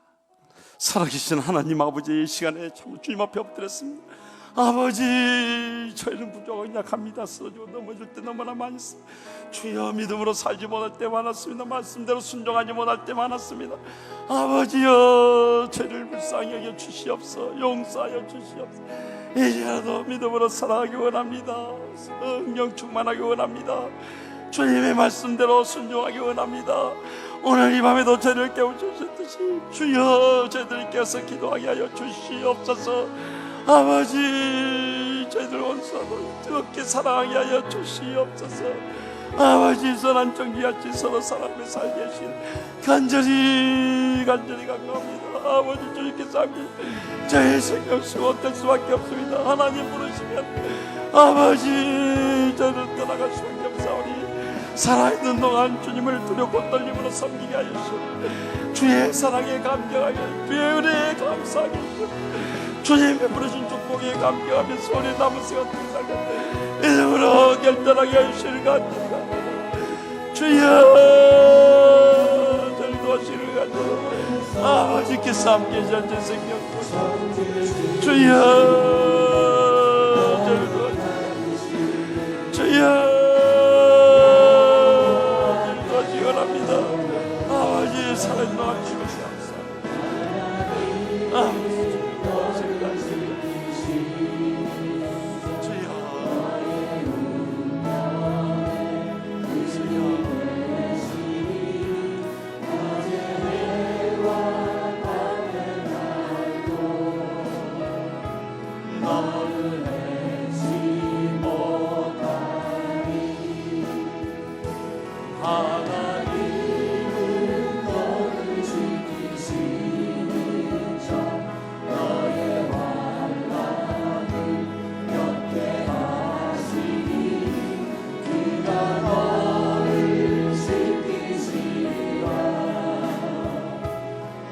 Speaker 2: 살아계신 하나님 아버지, 이 시간에 참 주님 앞에 엎드렸습니다. 아버지, 저희는 부족하고 약합니다. 쓰러지고 넘어질 때 너무나 많이 있습니다. 주여, 믿음으로 살지 못할 때 많았습니다. 말씀대로 순종하지 못할 때 많았습니다. 아버지여, 죄를 불쌍히 여겨 주시옵소서. 용서하여 주시옵소서. 이제라도 믿음으로 살아가기 원합니다. 성령 충만하기 원합니다. 주님의 말씀대로 순종하기 원합니다. 오늘 이 밤에도 저를 깨우치셨듯이 주여, 저희들 깨어서 기도하게 하여 주시옵소서. 아버지, 저희들 원수하고 뜨겁게 사랑하게 하여 주시옵소서. 아버지, 선한 정기같이 서로 사랑하며 살게 하시길 간절히 간구합니다. 아버지, 주님께서 하길 저의 생명 수고될 수밖에 없습니다. 하나님 부르시면 아버지, 저를 떠나갈 수밖에 없사오니 살아있는 동안 주님을 두렵고 떨림으로 섬기게 하여 주시옵소서. 주의 사랑에 감격하여 주의 은혜에 감사하게 하시옵소서. 주님 베푸르신 축복에 감격하면서 우리 남은 시간 살게 이름으로 결단하게 하시를 간절히 주여, 저를 도와주시를 간절히 아버지께서 함께 하신 생명 주여, 저를 도와주시를 주여, 저를 도와주시기 원합니다. 아버지, 살아있는 동안 주시옵소서. 아버지,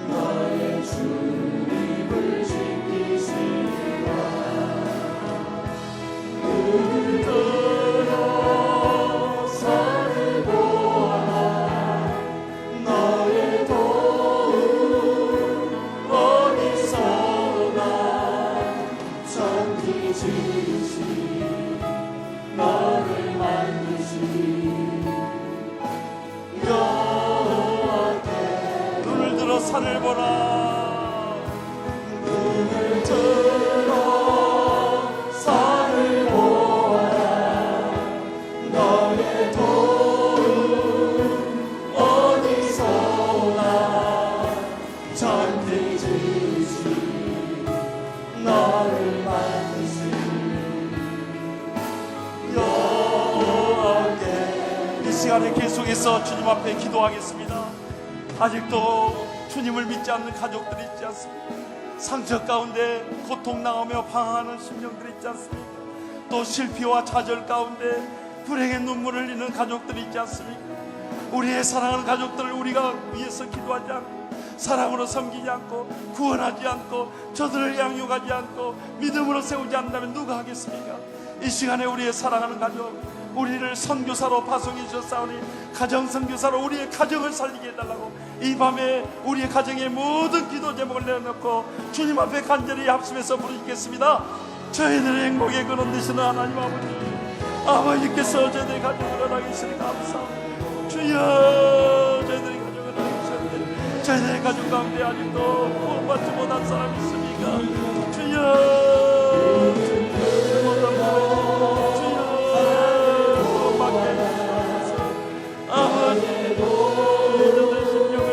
Speaker 3: 너의
Speaker 2: 눈을 들어 산을 보라. 눈을 들어 산을 보라. 너의 도움 어디서 오나. 잔디 지으시 너를 만드시 여호와께. 이 시간에 계속해서 주님 앞에 기도하겠습니다. 아직도 주님을 믿지 않는 가족들이 있지 않습니까? 상처 가운데 고통당하며 방황하는 심령들이 있지 않습니까? 또 실패와 좌절 가운데 불행의 눈물을 흘리는 가족들이 있지 않습니까? 우리의 사랑하는 가족들을 우리가 위해서 기도하지 않고 사랑으로 섬기지 않고 구원하지 않고 저들을 양육하지 않고 믿음으로 세우지 않는다면 누가 하겠습니까? 이 시간에 우리의 사랑하는 가족, 우리를 선교사로 파송해 주셨사오니 가정 선교사로 우리의 가정을 살리게 해달라고 이 밤에 우리의 가정의 모든 기도 제목을 내어놓고 주님 앞에 간절히 합심해서 부르짖겠습니다. 저희들의 행복의 근원 되시는 하나님 아버지께서 저희들의 가정을 허락해 주시니 감사합니다. 주여, 저희들의 가정을 허락해 주셨는데 저희들의 가족 가운데 아직도 구원받지 못한 사람이 있습니까? 주여, 주여 구원받게 해주셔서 아버지 저들의 심령을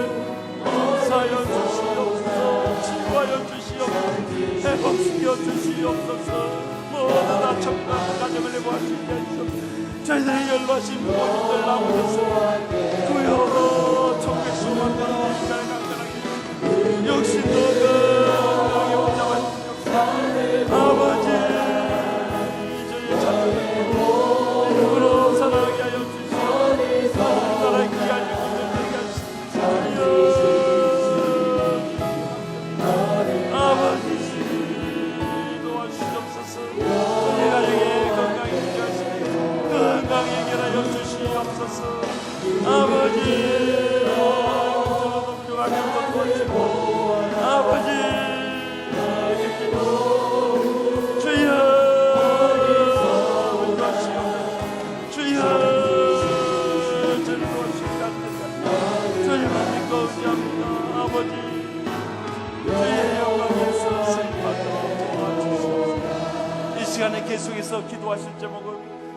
Speaker 2: 용서하여 주시옵소서. 치유하여 주시옵소서. 회복시켜 주시옵소서. 모두 다 정말 가정을 회복할 수 있게 하시옵소서. 저희들의 연로하신 부모님들 나오셔서 구여로 청백수만 가는 시간에 강건하게 육신도 건강하게 온전하신 아버지 저희의 자녀를 이름으로 사랑하게 하여 주시옵소서. 나라의 귀한 영혼을 되게 하시옵소서. 아버지 도와주시옵소서. 저희 가정의 건강에 유지하시고 건강에 해결하여 주시옵소서. 아버지 동정하게 도와주시고 아버지 주여 주여 저를 도와주시기 안됩니다. 주님만 믿고 의지합니다. 아버지 주의 영광에서 쓰임받도록 도와주시옵소서. 이 시간에 계속해서 기도하실 제목은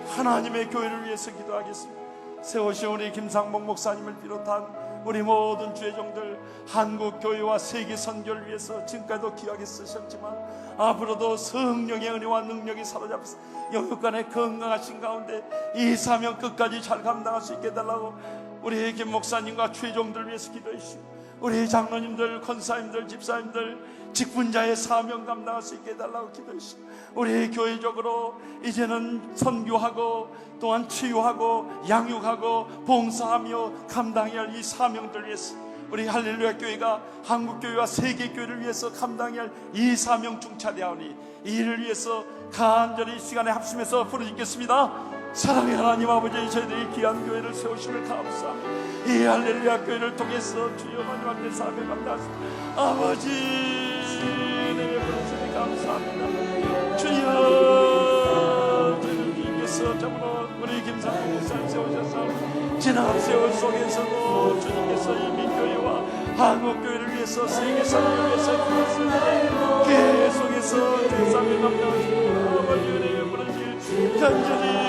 Speaker 2: 하나님의 교회를 위해서 기도하겠습니다. 세우신 우리 김상봉 목사님을 비롯한 우리 모든 주의종들 한국 교회와 세계 선교를 위해서 지금까지도 귀하게 쓰셨지만 앞으로도 성령의 은혜와 능력이 사로잡혀서 영육간에 건강하신 가운데 이 사명 끝까지 잘 감당할 수 있게 해달라고 우리 김 목사님과 주의종들을 위해서 기도해 주시고 우리 장로님들, 권사님들, 집사님들 직분자의 사명 감당할 수 있게 해달라고 기도해 주시고 우리 교회적으로 이제는 선교하고 또한 치유하고 양육하고 봉사하며 감당해야 할 이 사명들 위해서 우리 할렐루야 교회가 한국교회와 세계교회를 위해서 감당해야 할 이 사명 중차대하오니 이 일을 위해서 간절히 이 시간에 합심해서 부르짖겠습니다. 사랑의 하나님 아버지, 저희들이 귀한 교회를 세우심을 감사합니다. 이 할렐루야 교회를 통해서 주여 마지막에 사명 감당하십니다. 아버지 내 부르심이 감사합니다. 주여 저희들 주님께서 참으로 우리 김상봉 목사님 세우셔서 지난 세월 속에서도 주님께서 이 민교회와 한국교회를 위해서 세계사를 위해서 계속해서 주의 사명 감당하시고 아버지 은혜의 부르심 간절히